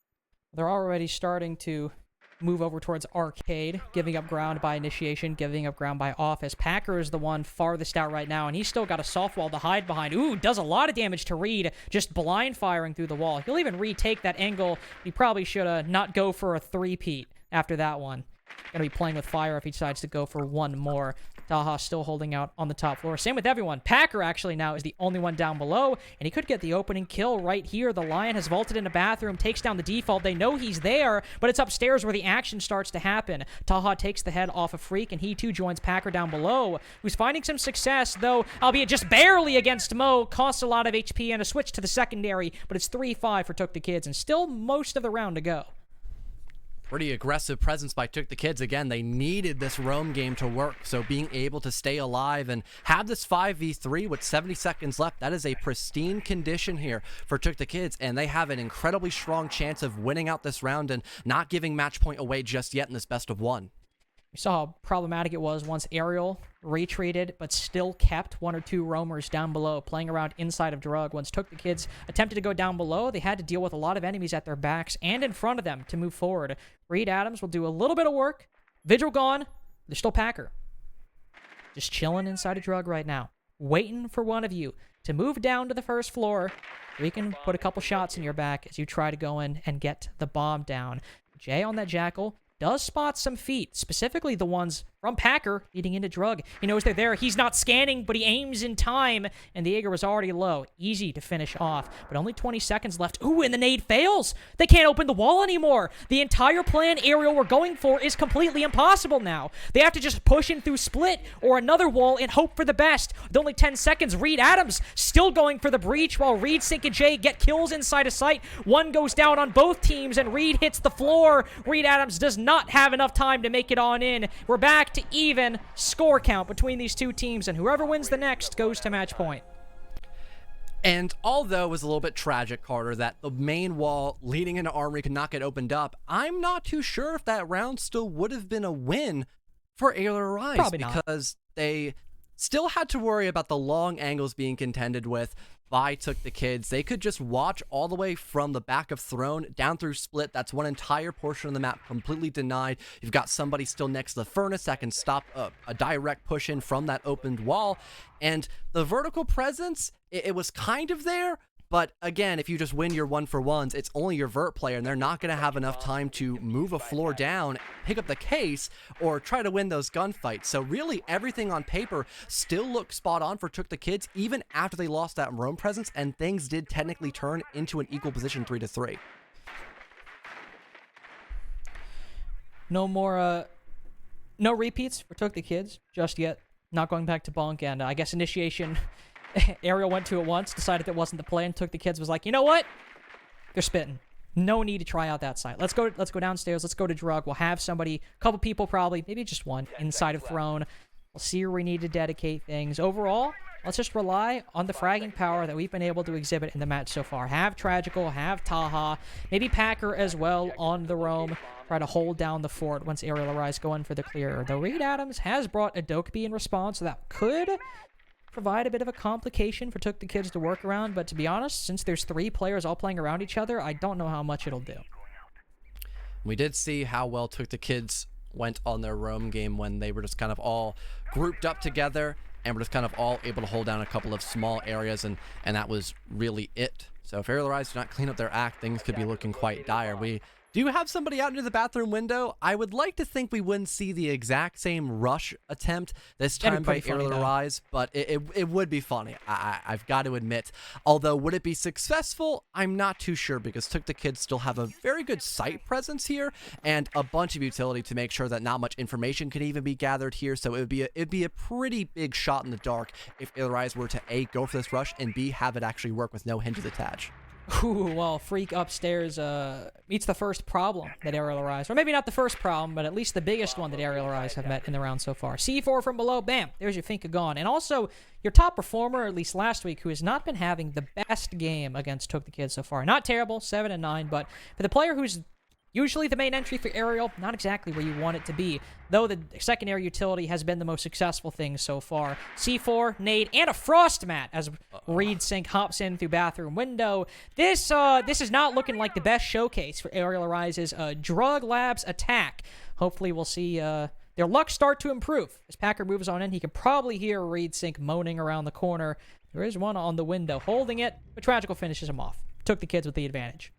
They're already starting to move over towards Arcade, giving up ground by initiation, giving up ground by office. Packer is the one farthest out right now, and he's still got a soft wall to hide behind. Ooh, does a lot of damage to Reed, just blind firing through the wall. He'll even retake that angle. He probably should not go for a 3-peat after that one. Gonna be playing with fire if he decides to go for one more. Taha still holding out on the top floor. Same with everyone. Packer actually now is the only one down below, and he could get the opening kill right here. The Lion has vaulted in a bathroom, takes down the default. They know he's there, but it's upstairs where the action starts to happen. Taha takes the head off a Freak, and he too joins Packer down below, who's finding some success, though, albeit just barely against Mo. Costs a lot of HP and a switch to the secondary, but it's 3-5 for TookTheKids, and still most of the round to go. Pretty aggressive presence by TookTheKids. Again, they needed this roam game to work, so being able to stay alive and have this 5v3 with 70 seconds left, that is a pristine condition here for TookTheKids, and they have an incredibly strong chance of winning out this round and not giving match point away just yet in this best of one. We saw how problematic it was once Arial retreated, but still kept one or two roamers down below, playing around inside of Drug. Once TookTheKids attempted to go down below, they had to deal with a lot of enemies at their backs and in front of them to move forward. Reed Adams will do a little bit of work. Vigil gone. There's still Packer. Just chilling inside of Drug right now, waiting for one of you to move down to the first floor. We can put a couple shots in your back as you try to go in and get the bomb down. Jay on that Jackal does spot some feet, specifically the ones from Packer leading into Drug. He knows they're there. He's not scanning, but he aims in time, and the Jaeger was already low. Easy to finish off, but only 20 seconds left. Ooh, and the nade fails. They can't open the wall anymore. The entire plan Arial were going for is completely impossible now. They have to just push in through split or another wall and hope for the best. With only 10 seconds, Reed Adams still going for the breach while Reed, Sink, and Jay get kills inside of sight. One goes down on both teams, and Reed hits the floor. Reed Adams does not have enough time to make it on in. We're back to even score count between these two teams, and whoever wins the next goes to match point. And although it was a little bit tragic, Carter, that the main wall leading into Armory could not get opened up, I'm not too sure if that round still would have been a win for Arial Rise. Probably not. Because they still had to worry about the long angles being contended with by TookTheKids. They could just watch all the way from the back of Throne down through Split. That's one entire portion of the map completely denied. You've got somebody still next to the furnace that can stop a direct push in from that opened wall. And the vertical presence, it was kind of there. But again, if you just win your 1-for-1s, it's only your vert player, and they're not going to have enough time to move a floor down, pick up the case, or try to win those gunfights. So really, everything on paper still looks spot on for TookTheKids, even after they lost that roam presence, and things did technically turn into an equal position 3-3. No more, no repeats for TookTheKids just yet. Not going back to Bonk, and I guess Initiation... Arial went to it once, decided it wasn't the play, and TookTheKids was like, you know what? They're spitting. No need to try out that site. Let's go downstairs. Let's go to Drug. We'll have somebody, a couple people probably, maybe just one, inside of Throne. We'll see where we need to dedicate things. Overall, let's just rely on the fragging power that we've been able to exhibit in the match so far. Have Tragical, have Taha, maybe Packer as well on the roam. Try to hold down the fort once Arial Arise go in for the clear. Though Reed Adams has brought a Dokkaebi in response, so that could provide a bit of a complication for TookTheKids to work around, but to be honest, since there's 3 players all playing around each other, I don't know how much it'll do. We did see how well TookTheKids went on their roam game when they were just kind of all grouped up together and were just kind of all able to hold down a couple of small areas, and that was really it. So if Arial Rise do not clean up their act, things could be looking quite dire. We do have somebody out near the bathroom window. I would like to think we wouldn't see the exact same rush attempt this time by Arial Rise, but it would be funny, I've got to admit. Although, would it be successful? I'm not too sure, because TookTheKids still have a very good site presence here and a bunch of utility to make sure that not much information can even be gathered here. So it'd be a pretty big shot in the dark if Arial Rise were to A, go for this rush, and B, have it actually work with no hinges attached. Ooh, well, Freak upstairs meets the first problem that Arial Arise, or maybe not the first problem, but at least the biggest one that Arial Arise have met in the round so far. C4 from below, bam, there's your Finka gone. And also, your top performer, at least last week, who has not been having the best game against TookTheKids so far. Not terrible, 7-9, but for the player who's usually the main entry for Arial, not exactly where you want it to be, though the secondary utility has been the most successful thing so far. C4, nade, and a frost mat as Reed Sink hops in through bathroom window. This is not looking like the best showcase for Arial Arise's Drug Labs attack. Hopefully we'll see their luck start to improve. As Packer moves on in, he can probably hear Reed Sink moaning around the corner. There is one on the window holding it, but Tragical finishes him off. TookTheKids with the advantage.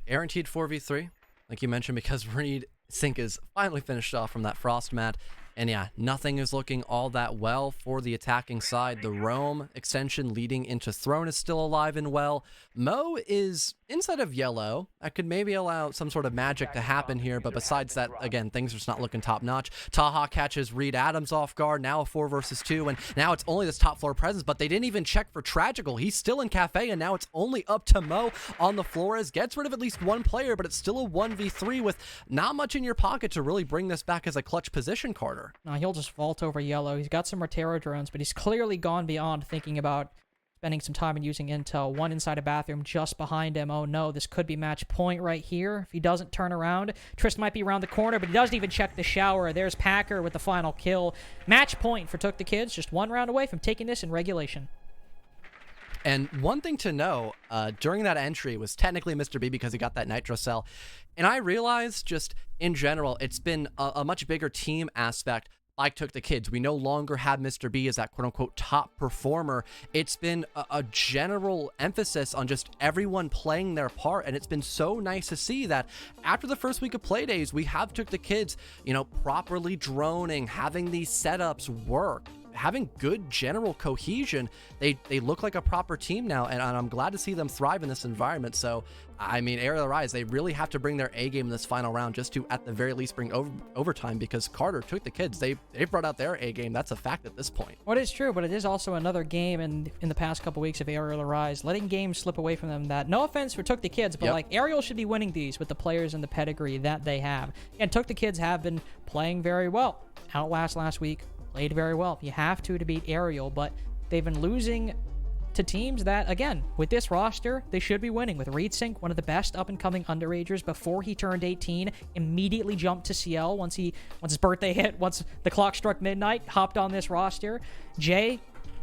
Guaranteed 4v3, like you mentioned, because Reed Sink is finally finished off from that frost mat. And yeah, nothing is looking all that well for the attacking side. The roam extension leading into Throne is still alive and well. Mo is inside of yellow. I could maybe allow some sort of magic to happen here, but besides that, again, things are just not looking top notch. Taha catches Reed Adams off guard, now a 4 versus 2, and now it's only this top floor presence, but they didn't even check for Tragical. He's still in Cafe, and now it's only up to Mo on the Flores. Gets rid of at least one player, but it's still a 1v3 with not much in your pocket to really bring this back as a clutch position, Carter. No, he'll just vault over yellow. He's got some Rotero drones, but he's clearly gone beyond thinking about spending some time and using intel. One inside a bathroom just behind him. Oh no, this could be match point right here. If he doesn't turn around, Trist might be around the corner, but he doesn't even check the shower. There's Packer with the final kill. Match point for TookTheKids, just one round away from taking this in regulation. And one thing to know, during that entry was technically Mr. B because he got that Nitro Cell. And I realized just in general, it's been a much bigger team aspect. Like TookTheKids, we no longer have Mr. B as that quote-unquote top performer. It's been a general emphasis on just everyone playing their part, and it's been so nice to see that after the first week of Playdays, we have TookTheKids, you know, properly droning, having these setups work, having good general cohesion. They look like a proper team now, and I'm glad to see them thrive in this environment. So, I mean, Arial Rise, they really have to bring their A game in this final round just to, at the very least, bring overtime, because Carter TookTheKids, they brought out their A game. That's a fact at this point. Well, it is true, but it is also another game in the past couple weeks of Arial Rise, letting games slip away from them that, no offense for TookTheKids, but like, Arial should be winning these with the players and the pedigree that they have. And TookTheKids have been playing very well. Outlast last week, played very well. You have to beat Arial, but they've been losing to teams that, again, with this roster, they should be winning. With Reed Sink, one of the best up-and-coming underagers before he turned 18, immediately jumped to CL once his birthday hit, once the clock struck midnight, hopped on this roster. Jay,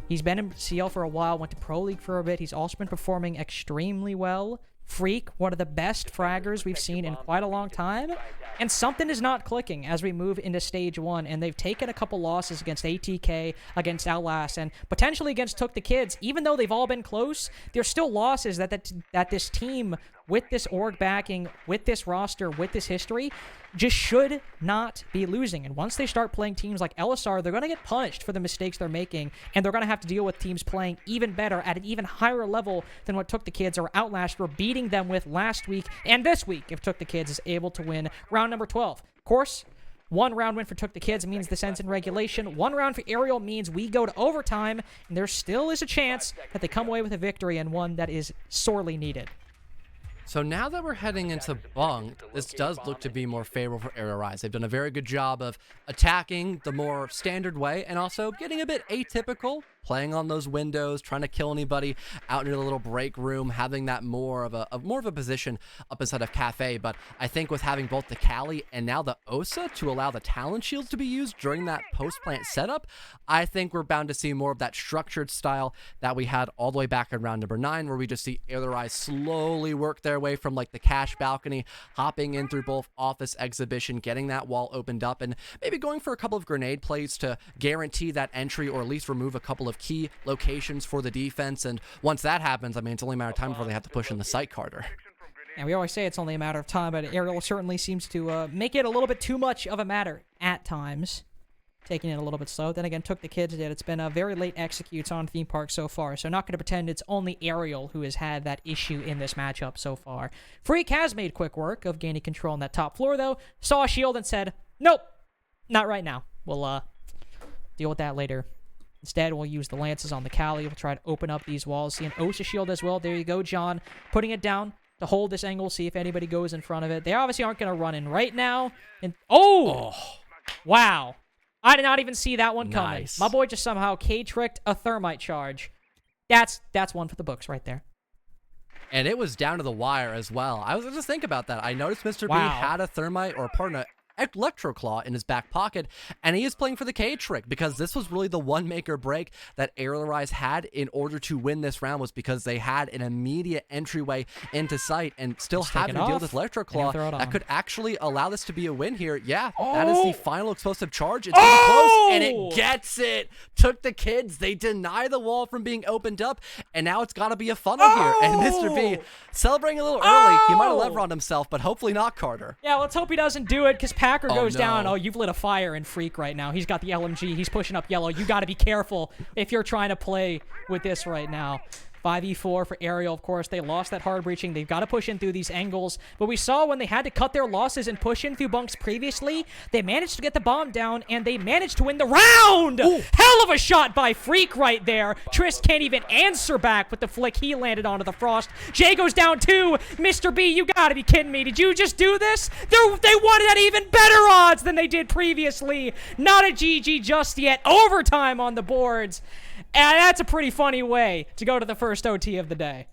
he's been in CL for a while, went to Pro League for a bit. He's also been performing extremely well. Freak, one of the best fraggers we've seen in quite a long time. And something is not clicking as we move into Stage 1, and they've taken a couple losses against ATK, against Outlast, and potentially against TookTheKids. Even though they've all been close, there's still losses that this team, with this org backing, with this roster, with this history, just should not be losing. And once they start playing teams like LSR, they're going to get punished for the mistakes they're making, and they're going to have to deal with teams playing even better at an even higher level than what TookTheKids or Outlast were beating them with last week and this week if TookTheKids is able to win round number 12. Of course, one round win for TookTheKids means this ends in regulation. One round for Arial means we go to overtime, and there still is a chance that they come away with a victory, and one that is sorely needed. So now that we're heading into Bunk, this does look to be more favorable for Arial Rise. They've done a very good job of attacking the more standard way and also getting a bit atypical, playing on those windows, trying to kill anybody out in a little break room, having that more of a position up inside of Cafe. But I think with having both the Cali and now the Osa to allow the talent shields to be used during that post-plant setup, I think we're bound to see more of that structured style that we had all the way back in round number 9, where we just see Arial Rise slowly work their way from like the cash balcony, hopping in through both office exhibition, getting that wall opened up, and maybe going for a couple of grenade plays to guarantee that entry, or at least remove a couple of key locations for the defense. And once that happens, I mean, it's only a matter of time before they have to push in the site, Carter. And we always say it's only a matter of time, but Arial certainly seems to make it a little bit too much of a matter at times, taking it a little bit slow. Then again, TookTheKids did. It's been a very late executes on Theme Park so far, so not going to pretend it's only Arial who has had that issue in this matchup so far. Freak has made quick work of gaining control on that top floor, though. Saw a shield and said, nope, not right now. We'll deal with that later. Instead, we'll use the lances on the Cali. We'll try to open up these walls. See an OSA shield as well. There you go, John. Putting it down to hold this angle, see if anybody goes in front of it. They obviously aren't going to run in right now. And oh! Wow. I did not even see that one coming. Nice. My boy just somehow K-tricked a thermite charge. That's one for the books right there. And it was down to the wire as well. I was just thinking about that. I noticed Mr. B had a thermite, or pardon, Electro Claw in his back pocket, and he is playing for the K trick, because this was really the one make or break that Arial Rise had in order to win this round, was because they had an immediate entryway into sight, and still having to deal with Electro Claw that could actually allow this to be a win here. Yeah, that is the final explosive charge. It's getting close, and it gets it. TookTheKids, they deny the wall from being opened up, and now it's got to be a funnel here. And Mr. B celebrating a little early. He might have lever on himself, but hopefully not, Carter. Yeah, let's hope he doesn't do it, because Packer goes down. no. Oh, you've lit a fire in Freak right now. He's got the LMG. He's pushing up yellow. You got to be careful if you're trying to play with this right now. 5v4 for Arial, of course. They lost that hard breaching. They've got to push in through these angles. But we saw when they had to cut their losses and push in through bunks previously, they managed to get the bomb down, and they managed to win the round! Ooh. Hell of a shot by Freak right there. Tris can't even answer back with the flick he landed onto the Frost. Jay goes down too. Mr. B, you got to be kidding me. Did you just do this? They won it at even better odds than they did previously. Not a GG just yet. Overtime on the boards. And that's a pretty funny way to go to the first OT of the day.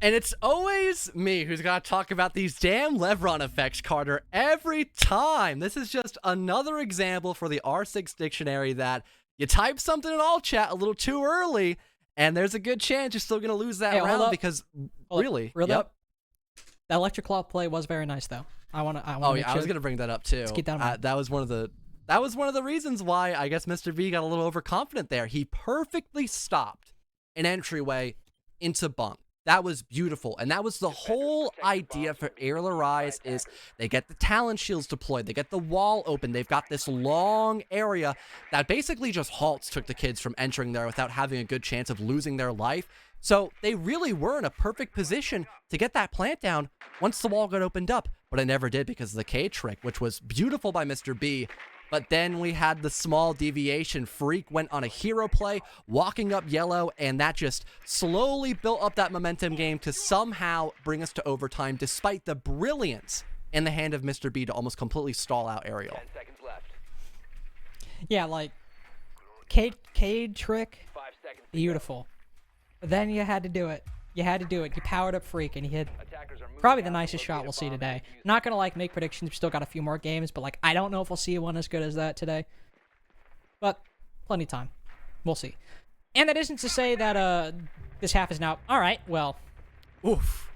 And it's always me who's got to talk about these damn Levron effects, Carter, every time. This is just another example for the R6 dictionary that you type something in all chat a little too early, and there's a good chance you're still going to lose that round because, really. That electric cloth play was very nice, though. I want to. Oh, yeah, I was going to bring that up, too. Let's keep that in mind. That was one of the reasons why I guess Mr. V got a little overconfident there. He perfectly stopped an entryway into bunk. That was beautiful. And that was the whole idea for Arial Arise is they get the talent shields deployed. They get the wall open. They've got this long area that basically just halts TookTheKids from entering there without having a good chance of losing their life. So they really were in a perfect position to get that plant down once the wall got opened up. But it never did because of the K trick, which was beautiful by Mr. B. But then we had the small deviation. Freak went on a hero play, walking up yellow, and that just slowly built up that momentum game to somehow bring us to overtime, despite the brilliance in the hand of Mr. B to almost completely stall out Arial. 10 seconds left. Yeah, like, Cade trick, 5 seconds. beautiful. But then you had to do it. You had to do it. You powered up Freak, and you hit Attackers are moving probably the out. nicest shot Locate a we'll see bomb today. and use Not gonna like make predictions. We've still got a few more games, but like I don't know if we'll see one as good as that today. But plenty of time. We'll see. And that isn't to say that this half is now. All right. Well, Oof.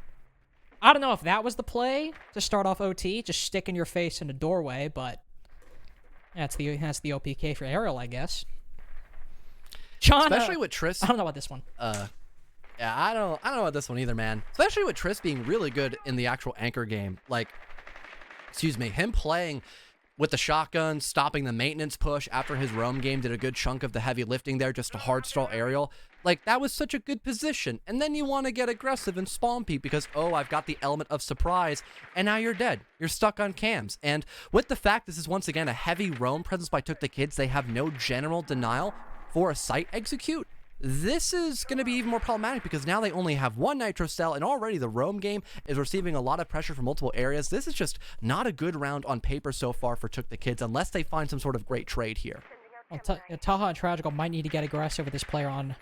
I don't know if that was the play to start off OT, just sticking your face in a doorway, but that's the OPK for Arial, I guess. John, Especially with Tris. I don't know about this one. Yeah, I don't know about this one either, man. Especially with Tris being really good in the actual anchor game. Like, excuse me, him playing with the shotgun, stopping the maintenance push after his roam game, did a good chunk of the heavy lifting there just to hard stall Arial. Like, that was such a good position. And then you want to get aggressive and spawn peek because, oh, I've got the element of surprise, and now you're dead. You're stuck on cams. And with the fact this is once again a heavy roam presence by TookTheKids, they have no general denial for a site execute. This is going to be even more problematic because now they only have one Nitro cell, and already the roam game is receiving a lot of pressure from multiple areas. This is just not a good round on paper so far for TookTheKids unless they find some sort of great trade here. Well, Taha and Tragical might need to get aggressive with this player on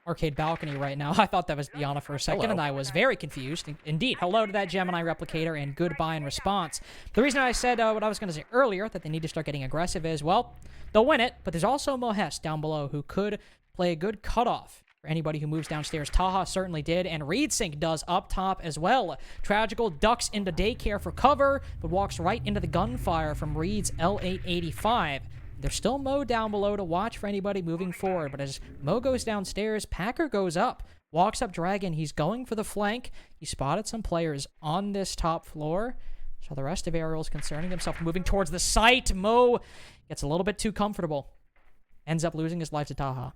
Arcade Balcony right now. I thought that was Diana for a second, Hello. and I was very confused. Indeed, hello to that Gemini replicator, and goodbye in response. The reason I said what I was going to say earlier, that they need to start getting aggressive, is, well, they'll win it, but there's also Mohest down below who could play a good cutoff for anybody who moves downstairs. Taha certainly did, and ReedSync does up top as well. Tragical ducks into daycare for cover, but walks right into the gunfire from Reed's L885. There's still Mo down below to watch for anybody moving forward, but as Mo goes downstairs, Packer goes up, walks up Dragon. He's going for the flank. He spotted some players on this top floor, so the rest of Arial's concerning himself, moving towards the site. Mo gets a little bit too comfortable, ends up losing his life to Taha.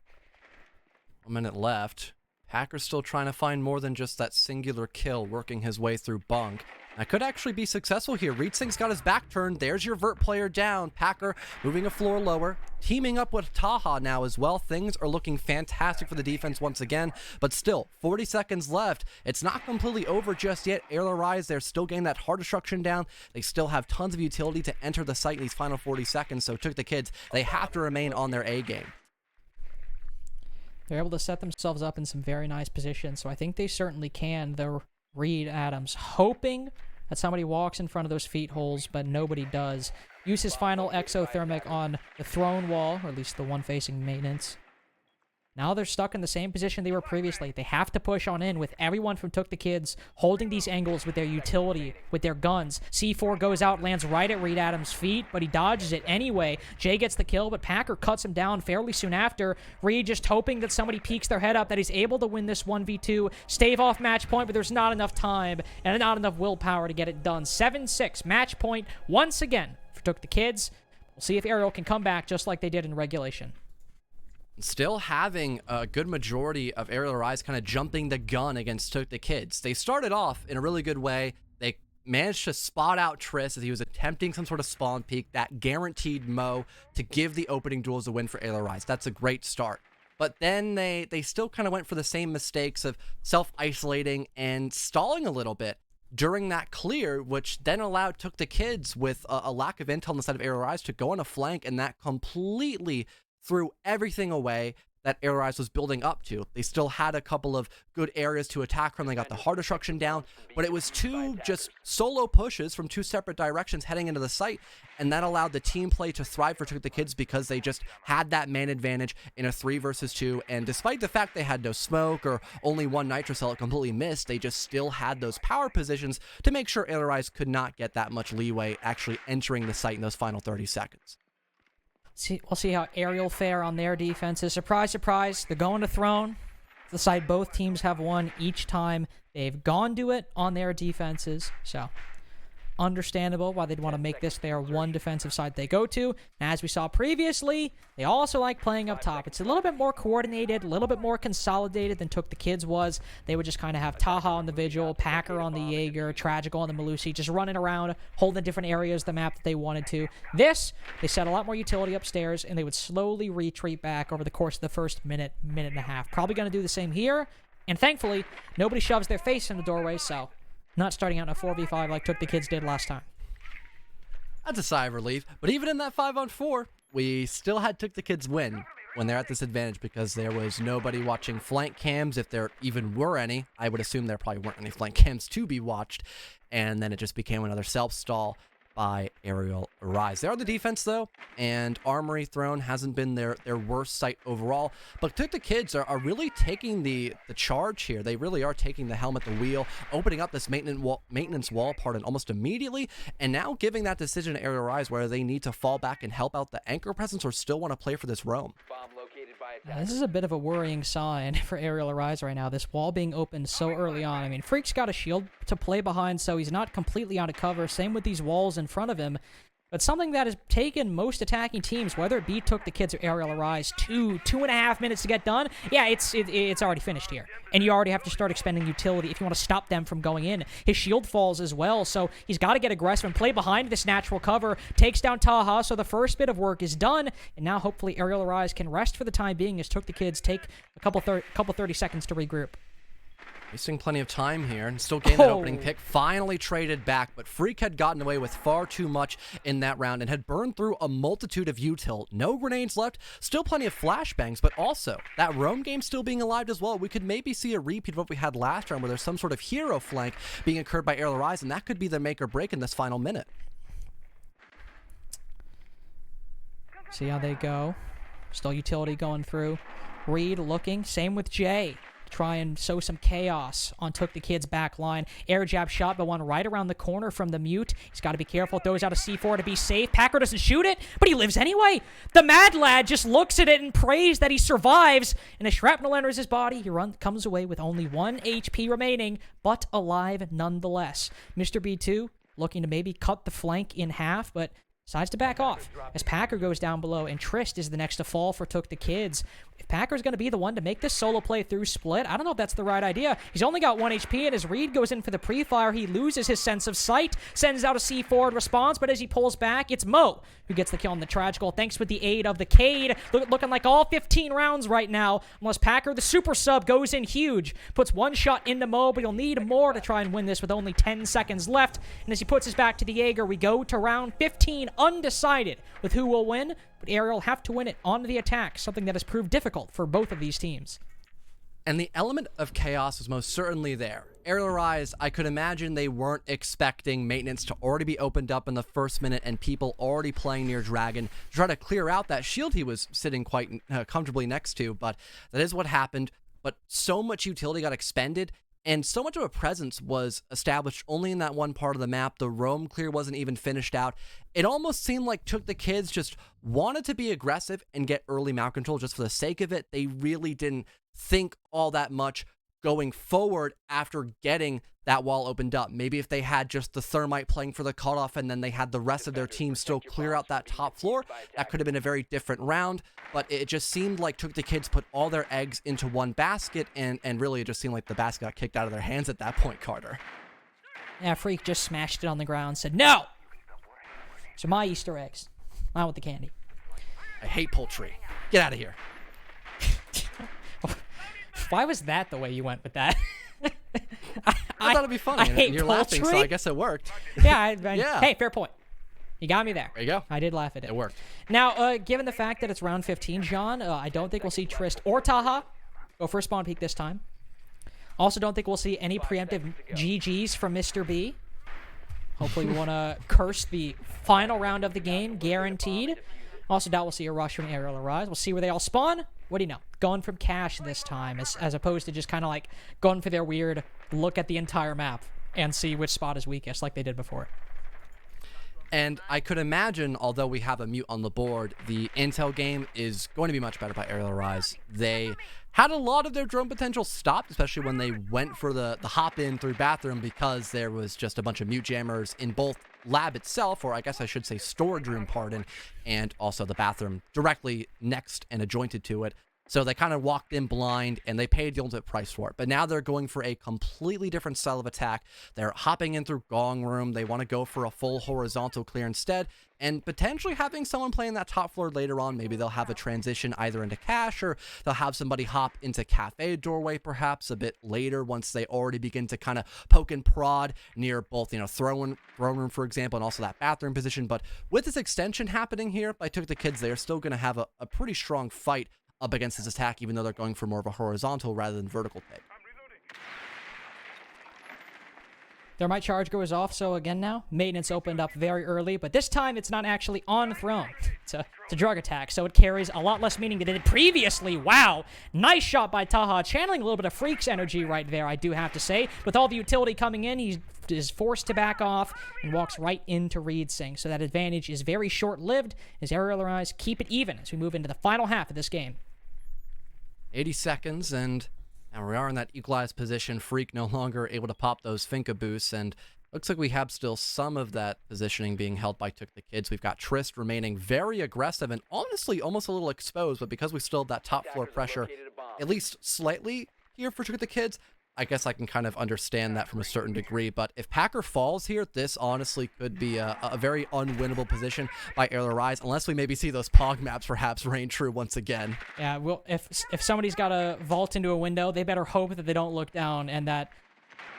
1 minute left. Packer's still trying to find more than just that singular kill, working his way through bunk. I could actually be successful here. ReedSync's got his back turned. There's your vert player down. Packer moving a floor lower, teaming up with Taha now as well. Things are looking fantastic for the defense once again, but still, 40 seconds left. It's not completely over just yet. Arial Rise, they're still getting that hard destruction down. They still have tons of utility to enter the site in these final 40 seconds, so TookTheKids, they have to remain on their A game. They're able to set themselves up in some very nice positions, so I think they certainly can. They're Reed Adams hoping that somebody walks in front of those feet holes, but nobody does. Use his final exothermic on the throne wall, or at least the one facing maintenance. Now they're stuck in the same position they were previously. They have to push on in with everyone from TookTheKids holding these angles with their utility, with their guns. C4 goes out, lands right at Reed Adams' feet, but he dodges it anyway. Jay gets the kill, but Packer cuts him down fairly soon after. Reed just hoping that somebody peeks their head up, that he's able to win this 1v2, stave off match point, but there's not enough time and not enough willpower to get it done. 7-6, match point once again for TookTheKids. We'll see if Arial can come back just like they did in regulation. Still having a good majority of Arial Arise kind of jumping the gun against TookTheKids. They started off in a really good way. They managed to spot out Triss as he was attempting some sort of spawn peek that guaranteed Mo to give the opening duels a win for Arial Arise. That's a great start. But then they still kind of went for the same mistakes of self-isolating and stalling a little bit during that clear, which then allowed TookTheKids with a lack of intel on the side of Arial Arise to go on a flank, and that completely threw everything away that Arial Arise was building up to. They still had a couple of good areas to attack from. They got the hard destruction down, but it was two just solo pushes from two separate directions heading into the site, and that allowed the team play to thrive for TookTheKids because they just had that man advantage in a 3 versus 2, and despite the fact they had no smoke or only one nitro cell completely missed, they just still had those power positions to make sure Arial Arise could not get that much leeway actually entering the site in those final 30 seconds. We'll see how Arial fare on their defenses. Surprise, surprise, they're going to Throne. The side both teams have won each time they've gone to it on their defenses. So, understandable why they'd want to make this their one defensive side they go to. And as we saw previously, they also like playing up top. It's a little bit more coordinated, a little bit more consolidated than TookTheKids was. They would just kind of have Taha on the Vigil, Packer on the Jaeger, Tragical on the Malusi, just running around, holding different areas of the map that they wanted to. This, they set a lot more utility upstairs, and they would slowly retreat back over the course of the first minute and a half. Probably going to do the same here, and thankfully, nobody shoves their face in the doorway, so not starting out in a 4v5 like TookTheKids did last time. That's a sigh of relief. But even in that 5-on-4, we still had TookTheKids win when they're at this advantage because there was nobody watching flank cams, if there even were any. I would assume there probably weren't any flank cams to be watched. And then it just became another self-stall by Arial Arise. They are the defense, though, and Armory Throne hasn't been their worst site overall. But TookTheKids are really taking the charge here. They really are taking the helm at the wheel, opening up this maintenance wall pardon, almost immediately, and now giving that decision to Arial Arise where they need to fall back and help out the anchor presence or still want to play for this roam. This is a bit of a worrying sign for Arial Arise right now, this wall being opened so early on. I mean, Freak's got a shield to play behind, so he's not completely out of cover. Same with these walls in front of him. But something that has taken most attacking teams, whether it be TookTheKids or Arial Arise, 2.5 minutes to get done. Yeah, it's already finished here. And you already have to start expending utility if you want to stop them from going in. His shield falls as well, so he's got to get aggressive and play behind this natural cover. Takes down Taha, so the first bit of work is done. And now hopefully Arial Arise can rest for the time being as TookTheKids take a couple 30 seconds to regroup. Wasting plenty of time here and still getting that opening pick. Finally traded back, but Freak had gotten away with far too much in that round and had burned through a multitude of util. No grenades left, still plenty of flashbangs, but also that roam game still being alive as well. We could maybe see a repeat of what we had last round where there's some sort of hero flank being incurred by Arial Arise, and that could be the make or break in this final minute. See how they go. Still utility going through. Reed looking. Same with Jay. Try and sow some chaos on TookTheKids back line. Air jab shot, but one right around the corner from the mute. He's got to be careful. Throws out a C4 to be safe. Packer doesn't shoot it, but he lives anyway. The mad lad just looks at it and prays that he survives. And as shrapnel enters his body, he comes away with only 1 HP remaining, but alive nonetheless. Mr. B2 looking to maybe cut the flank in half, but decides to back off as Packer goes down below, and Trist is the next to fall for TookTheKids. If Packer's going to be the one to make this solo play through split, I don't know if that's the right idea. He's only got 1 HP, and as Reed goes in for the pre-fire, he loses his sense of sight, sends out a C4 in response, but as he pulls back, it's Mo who gets the kill on the Tragical, thanks with the aid of the Cade. Looking like all 15 rounds right now, unless Packer, the super sub, goes in huge. Puts 1 shot into Mo, but he'll need more to try and win this with only 10 seconds left. And as he puts his back to the Jaeger, we go to round 15, undecided with who will win, but Arial have to win it on the attack, something that has proved difficult for both of these teams. And the element of chaos was most certainly there. Arial Arise, I could imagine they weren't expecting maintenance to already be opened up in the first minute and people already playing near Dragon to try to clear out that shield he was sitting quite comfortably next to, but that is what happened. But so much utility got expended, and so much of a presence was established only in that one part of the map. The roam clear wasn't even finished out. It almost seemed like TookTheKids just wanted to be aggressive and get early map control just for the sake of it. They really didn't think all that much going forward after getting that wall opened up. Maybe if they had just the Thermite playing for the cutoff and then they had the rest of their team still clear out that top floor, that could have been a very different round. But it just seemed like TookTheKids put all their eggs into one basket, and really it just seemed like the basket got kicked out of their hands at that point, Carter. Yeah, Freak just smashed it on the ground, said, no! So my Easter eggs. Not with the candy. I hate poultry. Get out of here. Why was that the way you went with that? I thought it'd be funny, and you're laughing, so I guess it worked. Yeah, yeah. Hey, fair point. You got me there. There you go. I did laugh at it. It worked. Now, given the fact that it's round 15, John, I don't think we'll see Trist or Taha go for a spawn peek this time. Also, don't think we'll see any preemptive GGs from Mr. B. Hopefully, we want to curse the final round of the game, guaranteed. Also, doubt we'll see a rush from Arial Arise. We'll see where they all spawn. What do you know? Going from cash this time, as opposed to just kind of like going for their weird look at the entire map and see which spot is weakest, like they did before. And I could imagine, although we have a mute on the board, the intel game is going to be much better by Arial Arise. They had a lot of their drone potential stopped, especially when they went for the hop in through bathroom, because there was just a bunch of mute jammers in both lab itself, or I guess I should say storage room, pardon, and also the bathroom directly next and adjointed to it. So they kind of walked in blind, and they paid the ultimate price for it. But now they're going for a completely different style of attack. They're hopping in through Gong Room. They want to go for a full horizontal clear instead, and potentially having someone playing that top floor later on. Maybe they'll have a transition either into cache, or they'll have somebody hop into cafe doorway perhaps a bit later once they already begin to kind of poke and prod near both, throne room, for example, and also that bathroom position. But with this extension happening here by TookTheKids, they're still going to have a pretty strong fight up against this attack, even though they're going for more of a horizontal rather than vertical take. Thermite charge goes off, so again now, maintenance opened up very early, but this time it's not actually on throne. It's a drug attack, so it carries a lot less meaning than it did previously. Wow, nice shot by Taha, channeling a little bit of Freak's energy right there, I do have to say. With all the utility coming in, he is forced to back off and walks right into Reed Sing, so that advantage is very short-lived as Arial Arise keep it even as we move into the final half of this game. 80 seconds, and now we are in that equalized position. Freak no longer able to pop those Finka boosts, and looks like we have still some of that positioning being held by TookTheKids. We've got Trist remaining very aggressive and honestly almost a little exposed, but because we still have that top floor pressure, at least slightly here for TookTheKids, I guess I can kind of understand that from a certain degree. But if Packer falls here, this honestly could be a very unwinnable position by Arial Arise, unless we maybe see those Pog maps perhaps reign true once again. Yeah, well, if somebody's got a vault into a window, they better hope that they don't look down and that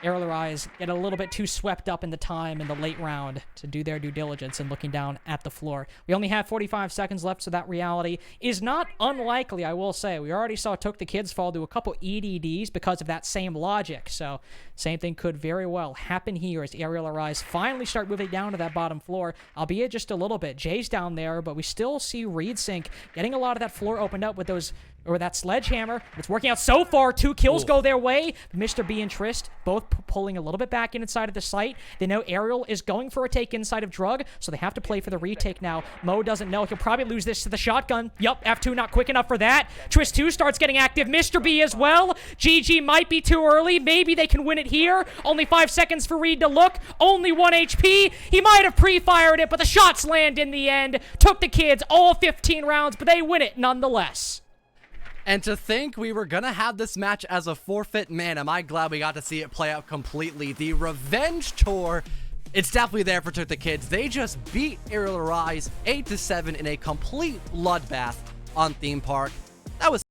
Arial Arise get a little bit too swept up in the time in the late round to do their due diligence and looking down at the floor. We only have 45 seconds left, so that reality is not unlikely, I will say. We already saw TookTheKids fall to a couple EDDs because of that same logic, so same thing could very well happen here as Arial Arise finally start moving down to that bottom floor, albeit just a little bit. Jay's down there, but we still see Reed Sink getting a lot of that floor opened up with those, or that sledgehammer. It's working out so far. 2 kills go their way. Mr. B and Trist both pulling a little bit back inside of the site. They know Arial is going for a take inside of Drug, so they have to play for the retake now. Mo doesn't know. He'll probably lose this to the shotgun. Yup, F2 not quick enough for that. Trist 2 starts getting active. Mr. B as well. GG might be too early. Maybe they can win it here. Only 5 seconds for Reed to look. Only 1 HP. He might have pre-fired it, but the shots land in the end. TookTheKids all 15 rounds, but they win it nonetheless. And to think we were going to have this match as a forfeit, man, am I glad we got to see it play out completely. The revenge tour, it's definitely there for TookTheKids. They just beat Arial Arise 8-7 in a complete bloodbath on Theme Park. That was